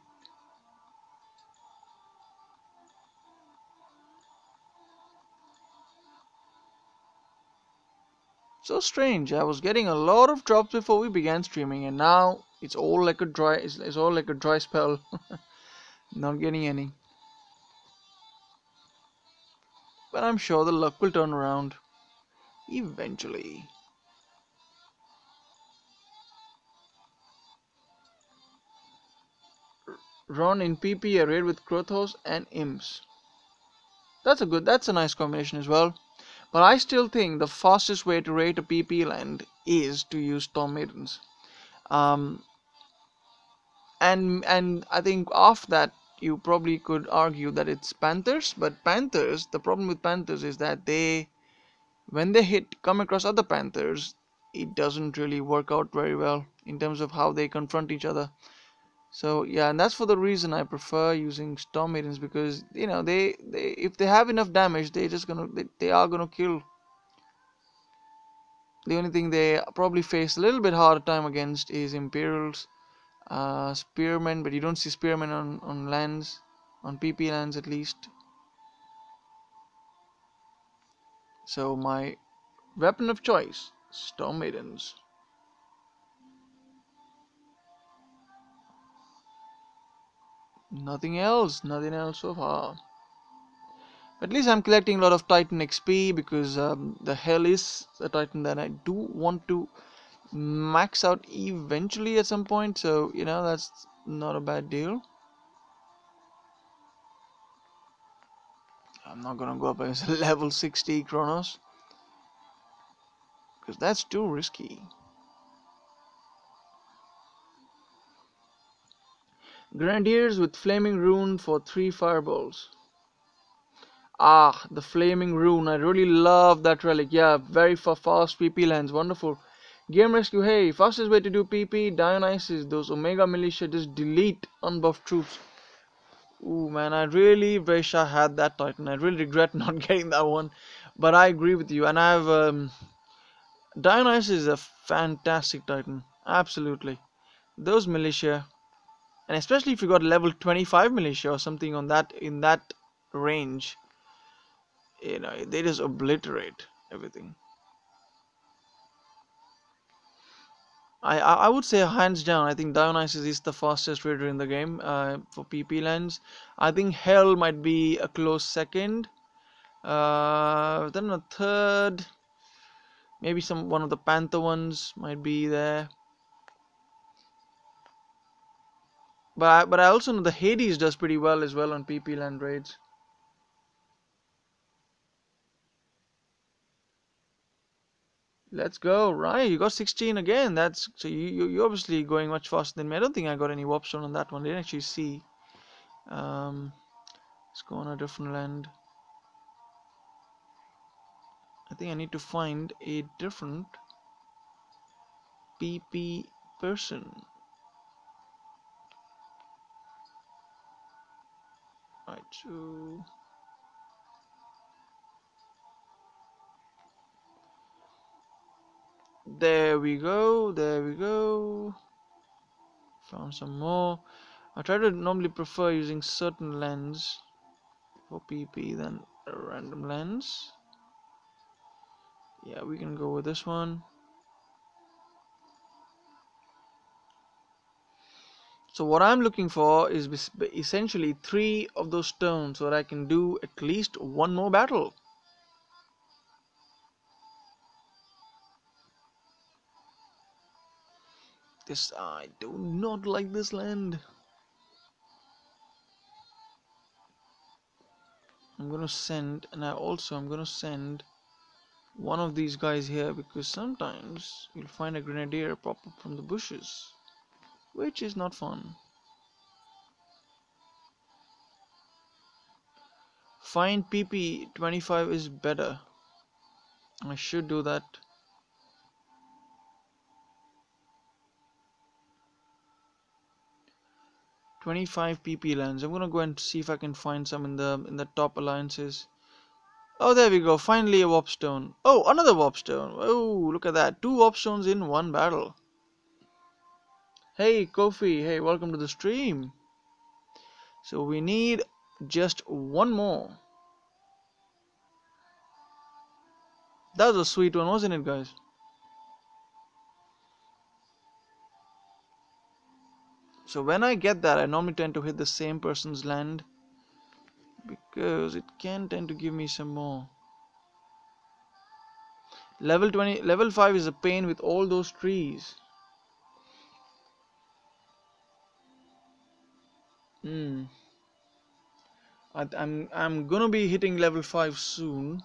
So strange. I was getting a lot of drops before we began streaming, and now it's all like a dry. It's all like a dry spell. Not getting any. But I'm sure the luck will turn around eventually. Run in PP a raid with Krothos and Imps. That's a nice combination as well. But I still think the fastest way to raid a PP land is to use Storm Maidens. Um, and I think after that you probably could argue that it's Panthers, but Panthers, the problem with Panthers is that when they come across other Panthers, it doesn't really work out very well in terms of how they confront each other. So yeah, and that's for the reason I prefer using Storm Maidens, because they if they have enough damage, they are gonna kill. The only thing they probably face a little bit harder time against is Imperials, Spearmen, but you don't see Spearmen on lands, on PP lands at least. So my weapon of choice, Storm Maidens. Nothing else so far. At least I'm collecting a lot of Titan XP because the Hell is a Titan that I do want to max out eventually at some point. So, that's not a bad deal. I'm not gonna go up against level 60 Kronos because that's too risky. Grenadiers with Flaming Rune for 3 fireballs. Ah, the Flaming Rune. I really love that relic. Yeah, very fast PP lands. Wonderful. Game Rescue. Hey, fastest way to do PP. Dionysus. Those Omega Militia just delete unbuffed troops. Ooh, man, I really wish I had that Titan. I really regret not getting that one. But I agree with you. And I have Dionysus is a fantastic Titan. Absolutely. Those militia, and especially if you got level 25 militia or something on that in that range, they just obliterate everything. I would say hands down, I think Dionysus is the fastest raider in the game for PP lands. I think Hell might be a close second. Then a third, maybe one of the Panther ones might be there. But I also know the Hades does pretty well as well on PP land raids. Let's go. Right, you got 16 again. That's so you're obviously going much faster than me. I don't think I got any warp stone on that one. I didn't actually see. Um, let's go on a different land. I think I need to find a different PP person. Right, so there we go. There we go. Found some more. I try to normally prefer using certain lands for PP than a random lands. Yeah, we can go with this one. So what I'm looking for is essentially 3 of those stones so that I can do at least one more battle. I do not like this land. I'm gonna send, and I'm gonna send one of these guys here because sometimes you'll find a grenadier pop up from the bushes, which is not fun. Find PP 25 is better. I should do that. 25 PP lands. I'm gonna go and see if I can find some in the top alliances. Oh, there we go. Finally a warp stone. Oh, another warp stone. Oh, look at that. 2 warp stones in one battle. Hey, Kofi. Hey, welcome to the stream. So we need just one more. That was a sweet one, wasn't it, guys? So when I get that, I normally tend to hit the same person's land because it can tend to give me some more. Level 20, level 5 is a pain with all those trees. I'm gonna be hitting level 5 soon,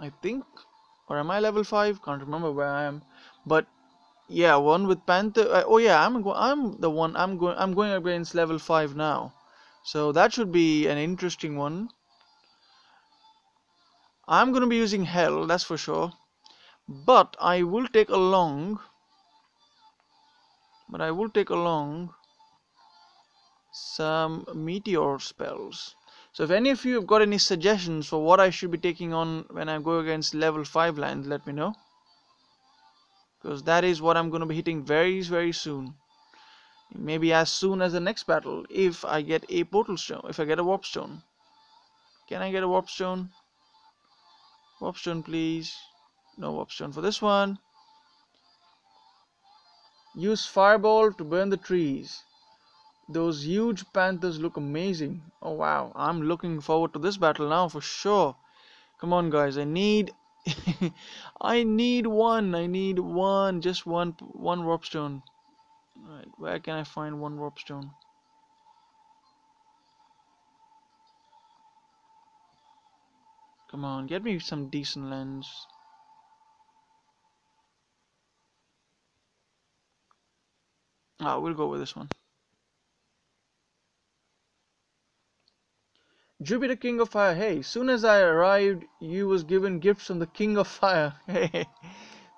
I think. Or am I level 5? Can't remember where I am. But yeah, one with Panther. Oh yeah, I'm the one. I'm going against level 5 now. So that should be an interesting one. I'm gonna be using Hell, that's for sure. But I will take along. Some meteor spells. So if any of you have got any suggestions for what I should be taking on when I go against level 5 lands, let me know. because that is what I'm going to be hitting very, very soon. Maybe as soon as the next battle, if I get a portal stone, if I get a warp stone. Can I get a warp stone? Warp stone, please. No warp stone for this one. Use fireball to burn the trees. Those huge panthers look amazing. Oh wow, I'm looking forward to this battle now for sure. Come on guys, I need I need one, just one warp stone. Alright, where can I find one warp stone? Come on, get me some decent lens. Ah, we'll go with this one. Jupiter, King of Fire. Hey, soon as I arrived, you was given gifts from the King of Fire. Hey,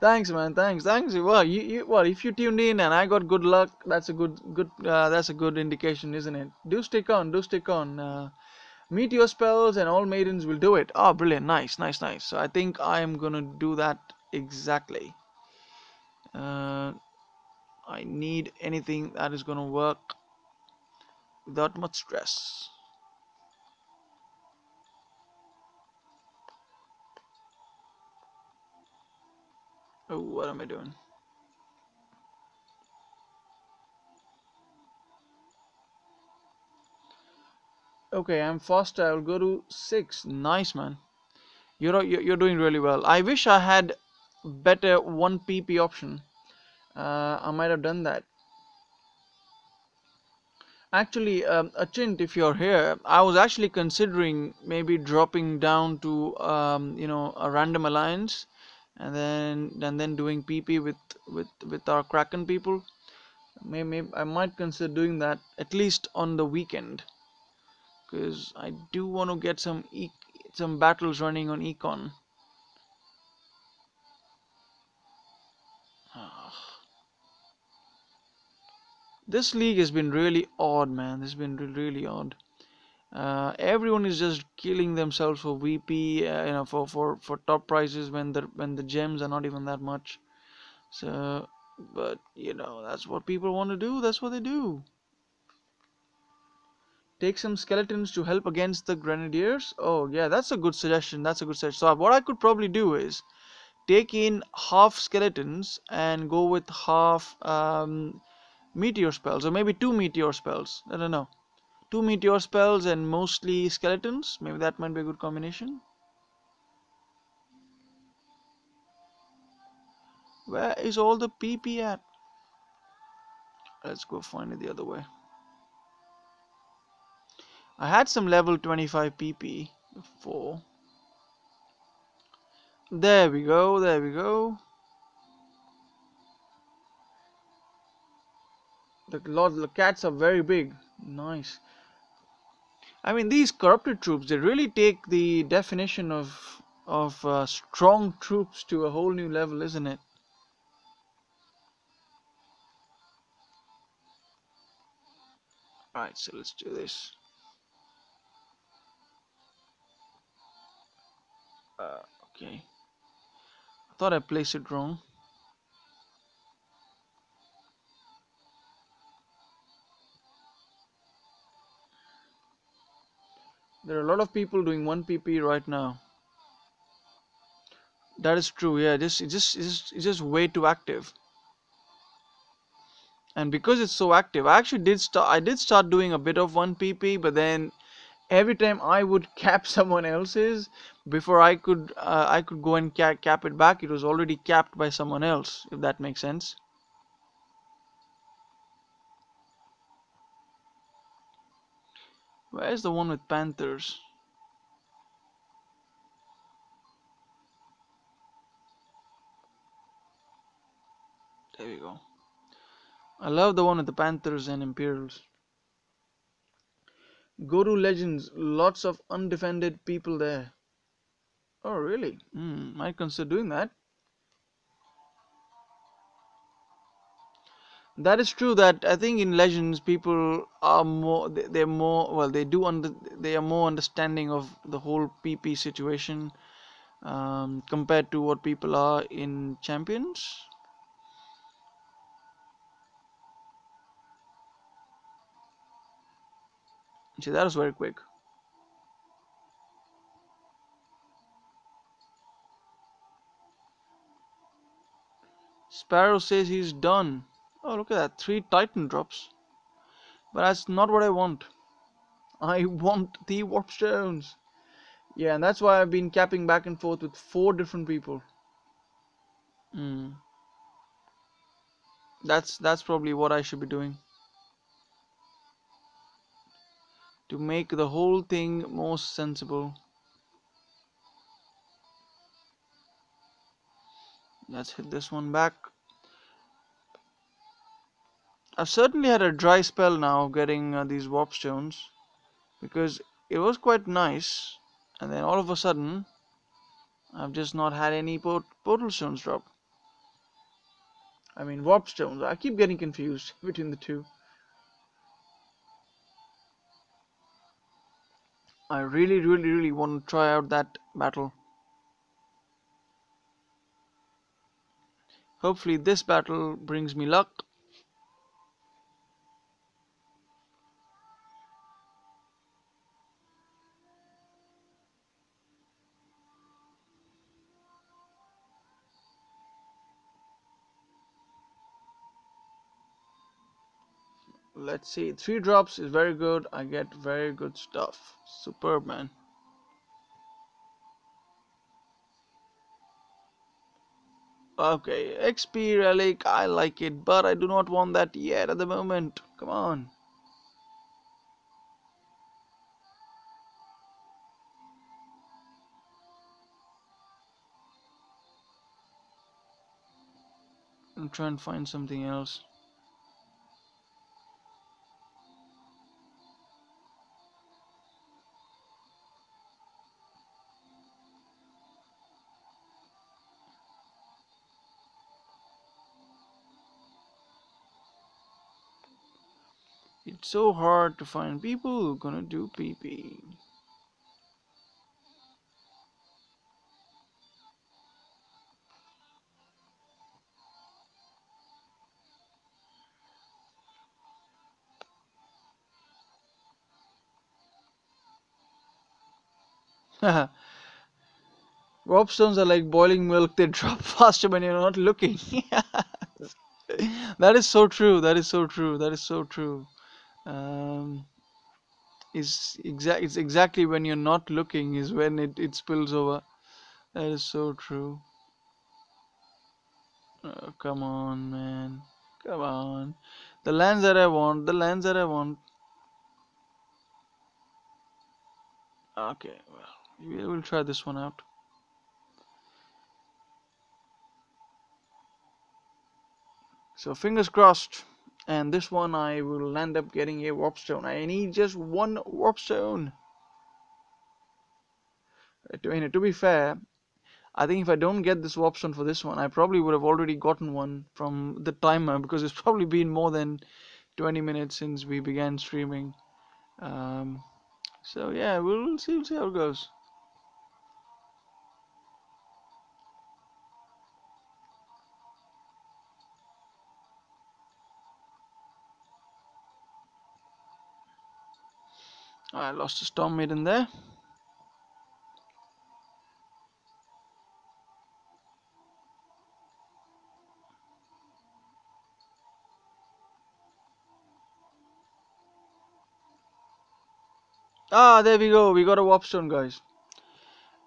thanks, man. Thanks. Well, well, if you tuned in and I got good luck, that's a that's a good indication, isn't it? Do stick on. Do stick on. Meet your spells, and all maidens will do it. Oh, brilliant. Nice. So I think I am gonna do that exactly. Uh, I need anything that is gonna work without much stress. Oh, what am I doing? Okay, I'm faster. I'll go to 6. Nice, man. You're doing really well. I wish I had better 1 PP option. I might have done that. Actually, Achint, if you're here, I was actually considering maybe dropping down to a random alliance, and then doing PP with our Kraken people. Maybe I might consider doing that at least on the weekend, because I do want to get some battles running on Econ. This league has been really odd, man. This has been really odd. Everyone is just killing themselves for VP, for top prizes when the gems are not even that much. So, but that's what people want to do. That's what they do. Take some skeletons to help against the grenadiers. Oh yeah, that's a good suggestion. That's a good suggestion. So what I could probably do is take in half skeletons and go with half meteor spells, or maybe 2 meteor spells. I don't know. 2 meteor spells and mostly skeletons. Maybe that might be a good combination. Where is all the PP at? Let's go find it the other way. I had some level 25 PP before. There we go. There we go. The cats are very big. Nice. I mean, these corrupted troops, they really take the definition of strong troops to a whole new level, isn't it? Alright, so let's do this. Okay. I thought I placed it wrong. There are a lot of people doing 1 PP right now. That is true. Yeah, it's just way too active. And because it's so active, I did start doing a bit of 1 PP, but then every time I would cap someone else's, before I could go and cap it back, it was already capped by someone else, if that makes sense. Where's the one with panthers? There we go. I love the one with the panthers and imperials. Go to legends, lots of undefended people there. Oh really? Might consider doing that. That is true. That I think in legends people are more. They're more. Well, they are more understanding of the whole PP situation, compared to what people are in champions. See, that was very quick. Sparrow says he's done. Oh, look at that. 3 Titan drops. But that's not what I want. I want the warp stones. Yeah, and that's why I've been capping back and forth with 4 different people. Mm. That's probably what I should be doing to make the whole thing more sensible. Let's hit this one back. I've certainly had a dry spell now getting these warp stones because it was quite nice, and then all of a sudden I've just not had any portal stones drop. I mean warp stones. I keep getting confused between the two. I really, really, really want to try out that battle. Hopefully this battle brings me luck. Let's see. 3 drops is very good. I get very good stuff. Superb, man. Okay, XP relic. I like it, but I do not want that yet at the moment. Come on. I'm trying to find something else. It's so hard to find people who are gonna do PP. Warp stones are like boiling milk, they drop faster when you're not looking. That is so true. That is so true. That is so true. Um, it's exactly when you're not looking is when it spills over. That is so true. Come on, man. Come on. The lands that I want. The lands that I want. Okay, well, we'll try this one out. So fingers crossed. And this one I will end up getting a warp stone. I need just 1 warp stone. To be fair, I think if I don't get this warp stone for this one, I probably would have already gotten one from the timer because it's probably been more than 20 minutes since we began streaming. Um, so yeah, we'll see how it goes. I lost a storm maiden there. Ah, there we go. We got a warp stone, guys.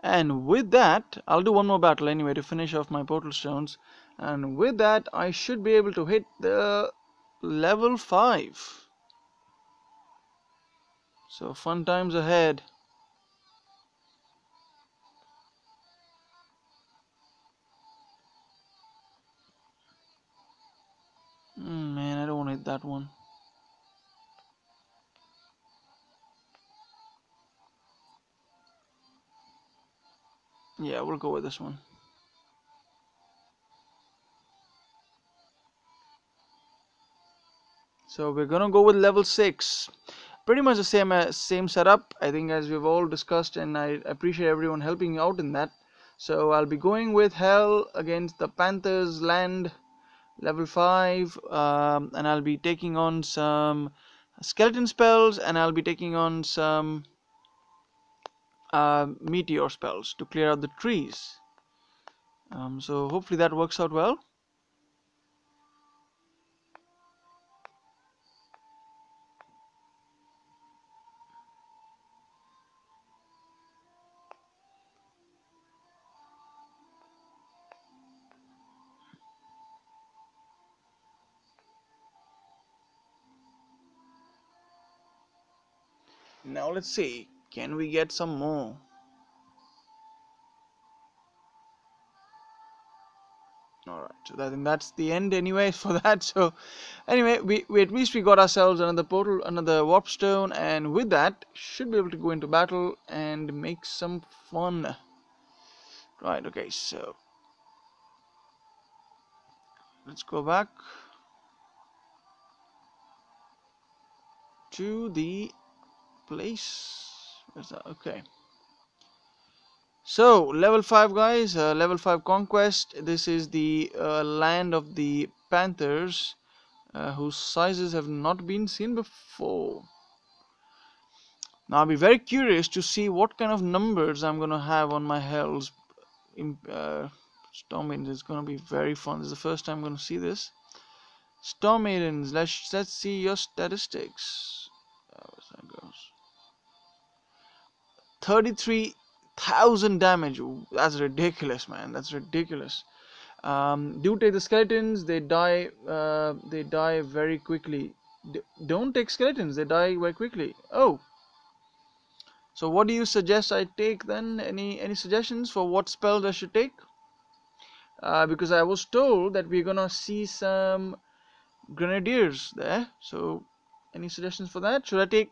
And with that, I'll do one more battle anyway to finish off my portal stones. And with that, I should be able to hit the level 5. So fun times ahead. Man, I don't want to hit that one. Yeah, we'll go with this one. So we're gonna go with level 6. Pretty much the same setup, I think, as we've all discussed, and I appreciate everyone helping me out in that. So I'll be going with Hell against the Panthers Land, level 5, and I'll be taking on some skeleton spells, and I'll be taking on some meteor spells to clear out the trees. So hopefully that works out well. Now let's see, can we get some more? Alright, so I think that's the end anyway for that. So anyway, we at least we got ourselves another portal, another warp stone, and with that should be able to go into battle and make some fun. Right, okay, so let's go back to the place. Where's that? Okay. So level 5 guys, level 5 Conquest. This is the land of the Panthers, whose sizes have not been seen before. Now I'll be very curious to see what kind of numbers I'm gonna have on my hells. Storm Maidens is gonna be very fun. This is the first time I'm gonna see this. Storm Maidens, let's see your statistics. Where's that goes? 33,000 damage. Ooh, that's ridiculous, man. That's ridiculous. Do take the skeletons. They die. They die very quickly. Don't take skeletons. They die very quickly. Oh, so what do you suggest I take then? Any suggestions for what spells I should take? Because I was told that we're gonna see some grenadiers there. So any suggestions for that? Should I take?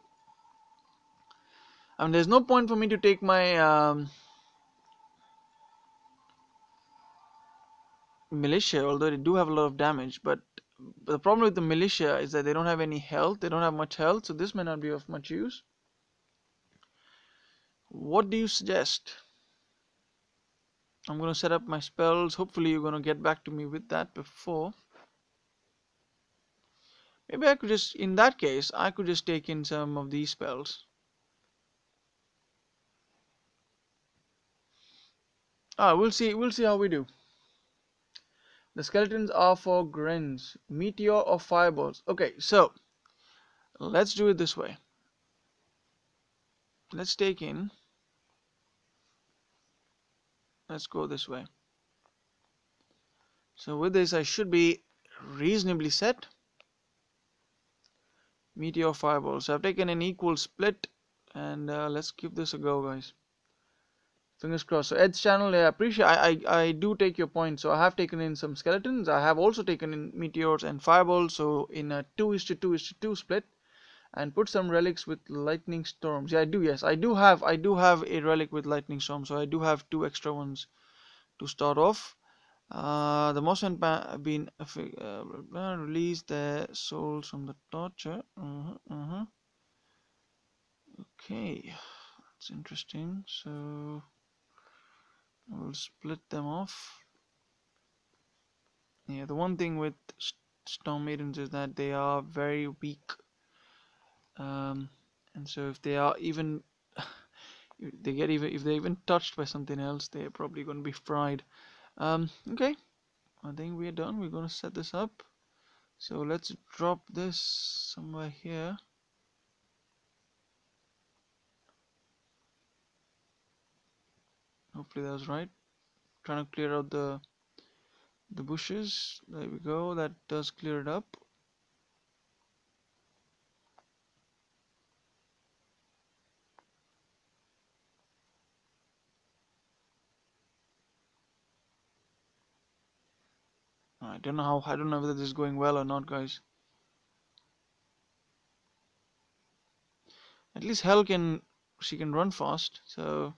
I mean, there's no point for me to take my militia, although they do have a lot of damage. But the problem with the militia is that they don't have any health. They don't have much health, so this may not be of much use. What do you suggest? I'm gonna set up my spells. Hopefully you're gonna get back to me with that before. Maybe I could just, in that case, I could just take in some of these spells. We'll see how we do. The skeletons are for grins, meteor or fireballs. Okay, so let's do it this way. Let's take in. Let's go this way. So with this, I should be reasonably set. Meteor fireball. So I've taken an equal split, and let's give this a go, guys. Fingers crossed. So Ed's channel, yeah, appreciate. I do take your point. So I have taken in some skeletons. I have also taken in meteors and fireballs. So in a 2:2:2 split, and put some relics with lightning storms. Yeah, I do. Yes, I do have a relic with lightning storm. So I do have 2 extra ones to start off. The most have been release their souls from the torture. Okay, that's interesting. So we'll split them off. Yeah, the one thing with Storm Maidens is that they are very weak. And so if they are even, if they're even touched by something else, they're probably going to be fried. Okay, I think we're done. We're going to set this up. So let's drop this somewhere here. Hopefully that was right. Trying to clear out the bushes. There we go. That does clear it up. I don't know whether this is going well or not, guys. At least she can run fast. So,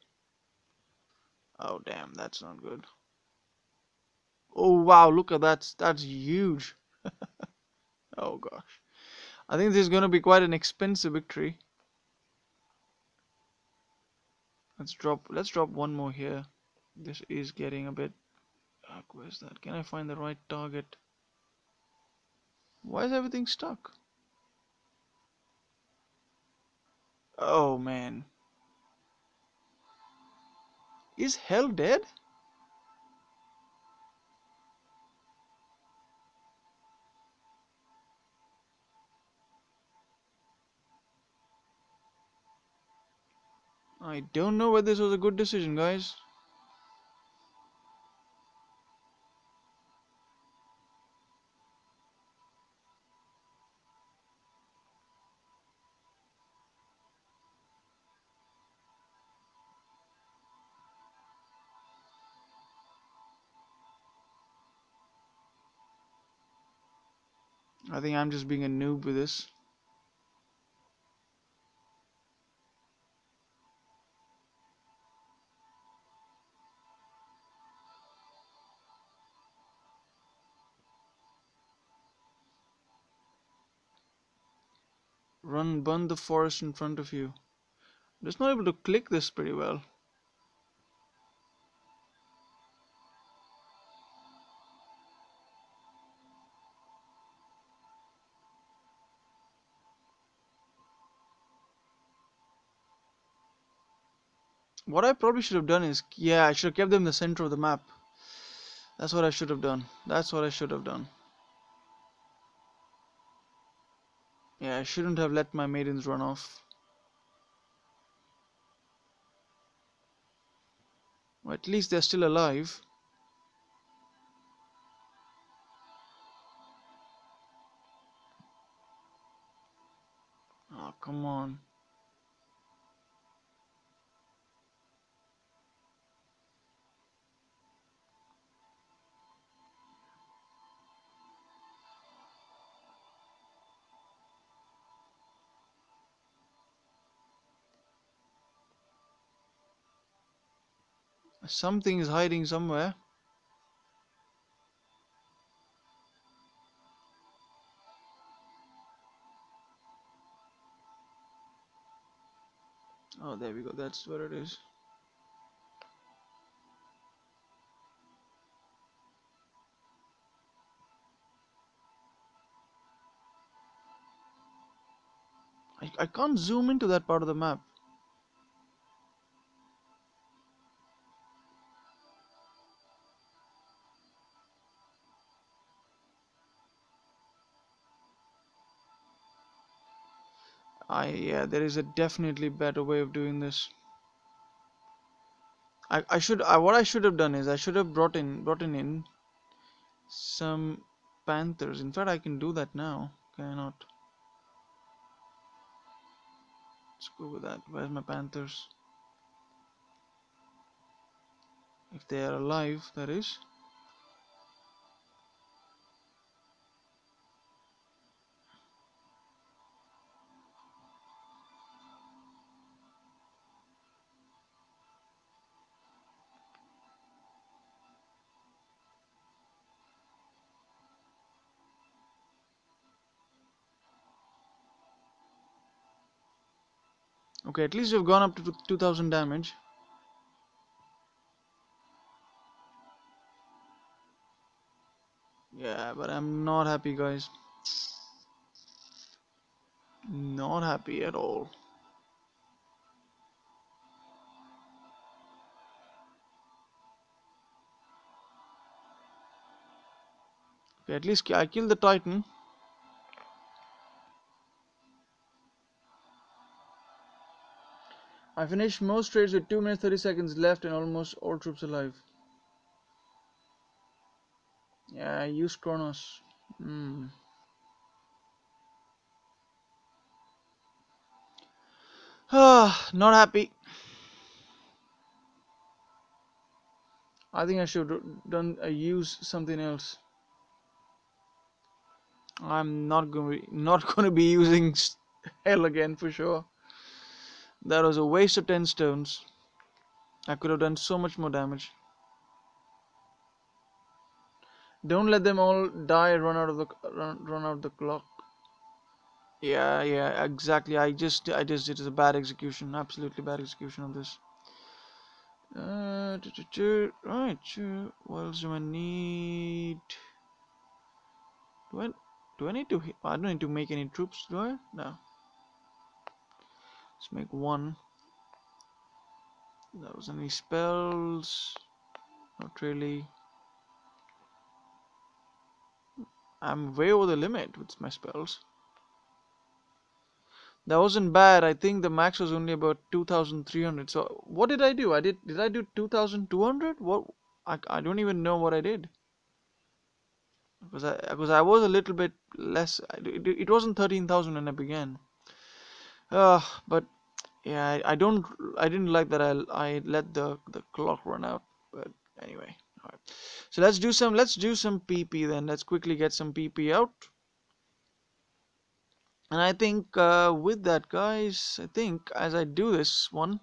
oh damn, that's not good. Oh wow, look at that. That's huge. Oh gosh. I think this is going to be quite an expensive victory. Let's drop one more here. This is getting a bit. Where's that? Can I find the right target? Why is everything stuck? Oh man. Is hell dead? I don't know whether this was a good decision, guys. I think I'm just being a noob with this. Run, burn the forest in front of you. I'm just not able to click this pretty well. What I probably should have done is, yeah, I should have kept them in the center of the map. That's what I should have done. That's what I should have done. Yeah, I shouldn't have let my maidens run off. Or at least they're still alive. Oh, come on. Something is hiding somewhere. Oh, there we go. That's where it is. I can't zoom into that part of the map. Yeah, there is a definitely better way of doing this. What I should have done is I should have brought in some panthers. In fact, I can do that now. Can I not? Let's go with that. Where's my panthers? If they are alive, that is. Okay, at least we've gone up to 2000 damage. Yeah, but I'm not happy, guys. Not happy at all. Okay, at least I killed the Titan. I finished most trades with 2 minutes 30 seconds left and almost all troops alive. Yeah, I used Kronos. Ah, not happy. I think I should done use something else. I'm not going to be using hell again for sure. That was a waste of 10 stones. I could have done so much more damage. Don't let them all die. Run out of the clock. Yeah, yeah, exactly. I just did a bad execution. Absolutely bad execution of this. Right. What else do I need? Do I do I need to? I don't need to make any troops, do I? No. Let's make one. That was any spells? Not really. I'm way over the limit with my spells. That wasn't bad. I think the max was only about 2,300. So what did I do? Did I do 2,200? What? I don't even know what I did. Because I was a little bit less. It wasn't 13,000 when I began. But yeah, I didn't like that I let the clock run out. But anyway, all right. So let's do some PP then. Let's quickly get some PP out. And I think with that, guys, I think as I do this one,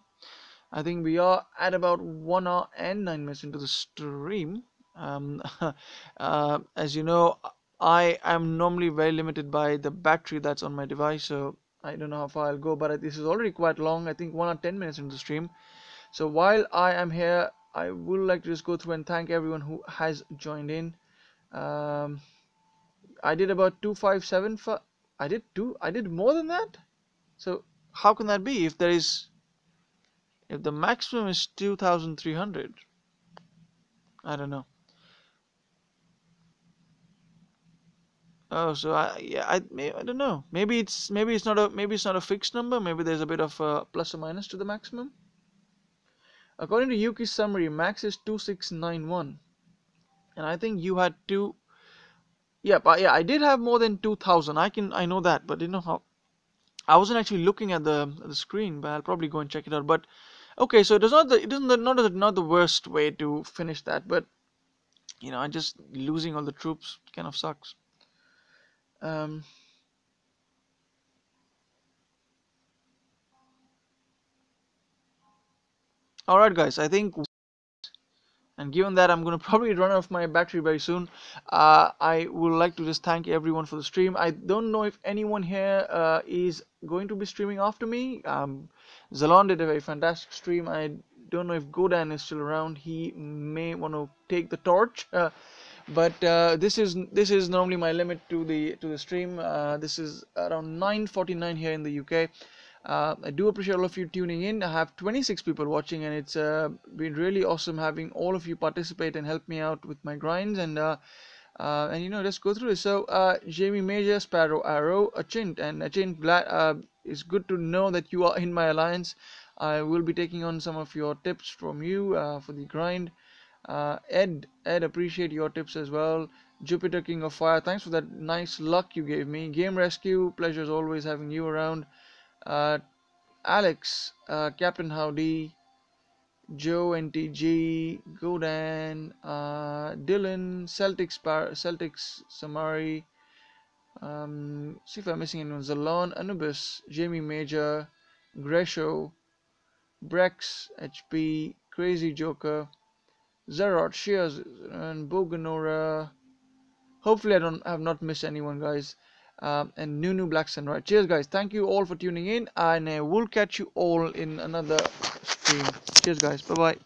I think we are at about 1 hour and 9 minutes into the stream. Um, as you know, I am normally very limited by the battery that's on my device, so I don't know how far I'll go. But this is already quite long. I think 1 hour 10 minutes into the stream. So while I am here, I would like to just go through and thank everyone who has joined in. Um, I did about 257. I did more than that. So how can that be if the maximum is 2,300? I don't know. Oh, so I don't know. Maybe it's not a fixed number. Maybe there's a bit of plus or minus to the maximum. According to Yuki's summary, max is 2691, and I think you had two. Yeah, but yeah, I did have more than 2,000. I know that, but you know how I wasn't actually looking at the screen, but I'll probably go and check it out. But okay, so it isn't not the worst way to finish that, but I just losing all the troops kind of sucks. Um, all right, guys, I think. And given that I'm going to probably run out of my battery very soon, I would like to just thank everyone for the stream. I don't know if anyone here is going to be streaming after me. Zalon did a very fantastic stream. I don't know if Godan is still around. He may want to take the torch. But this is normally my limit to the stream. This is around 9:49 here in the UK. I do appreciate all of you tuning in. I have 26 people watching, and it's been really awesome having all of you participate and help me out with my grinds and let's go through this. So Jamie Major, Sparrow Arrow, Achint, and Achint, it's good to know that you are in my alliance. I will be taking on some of your tips from you for the grind. Ed, appreciate your tips as well. Jupiter King of Fire, thanks for that nice luck you gave me. Game Rescue, pleasure as always having you around. Uh, Alex, Captain Howdy, Joe NTG, Godan, Dylan, Celtics Samari, see if I'm missing anyone. Zalon, Anubis, Jamie Major, Gresho, Brex, HP, Crazy Joker, Zerot, Shears, and Boganora. Hopefully I have not missed anyone, guys. And Nunu Blackson, right? Cheers, guys. Thank you all for tuning in, and we'll catch you all in another stream. Cheers, guys. Bye bye.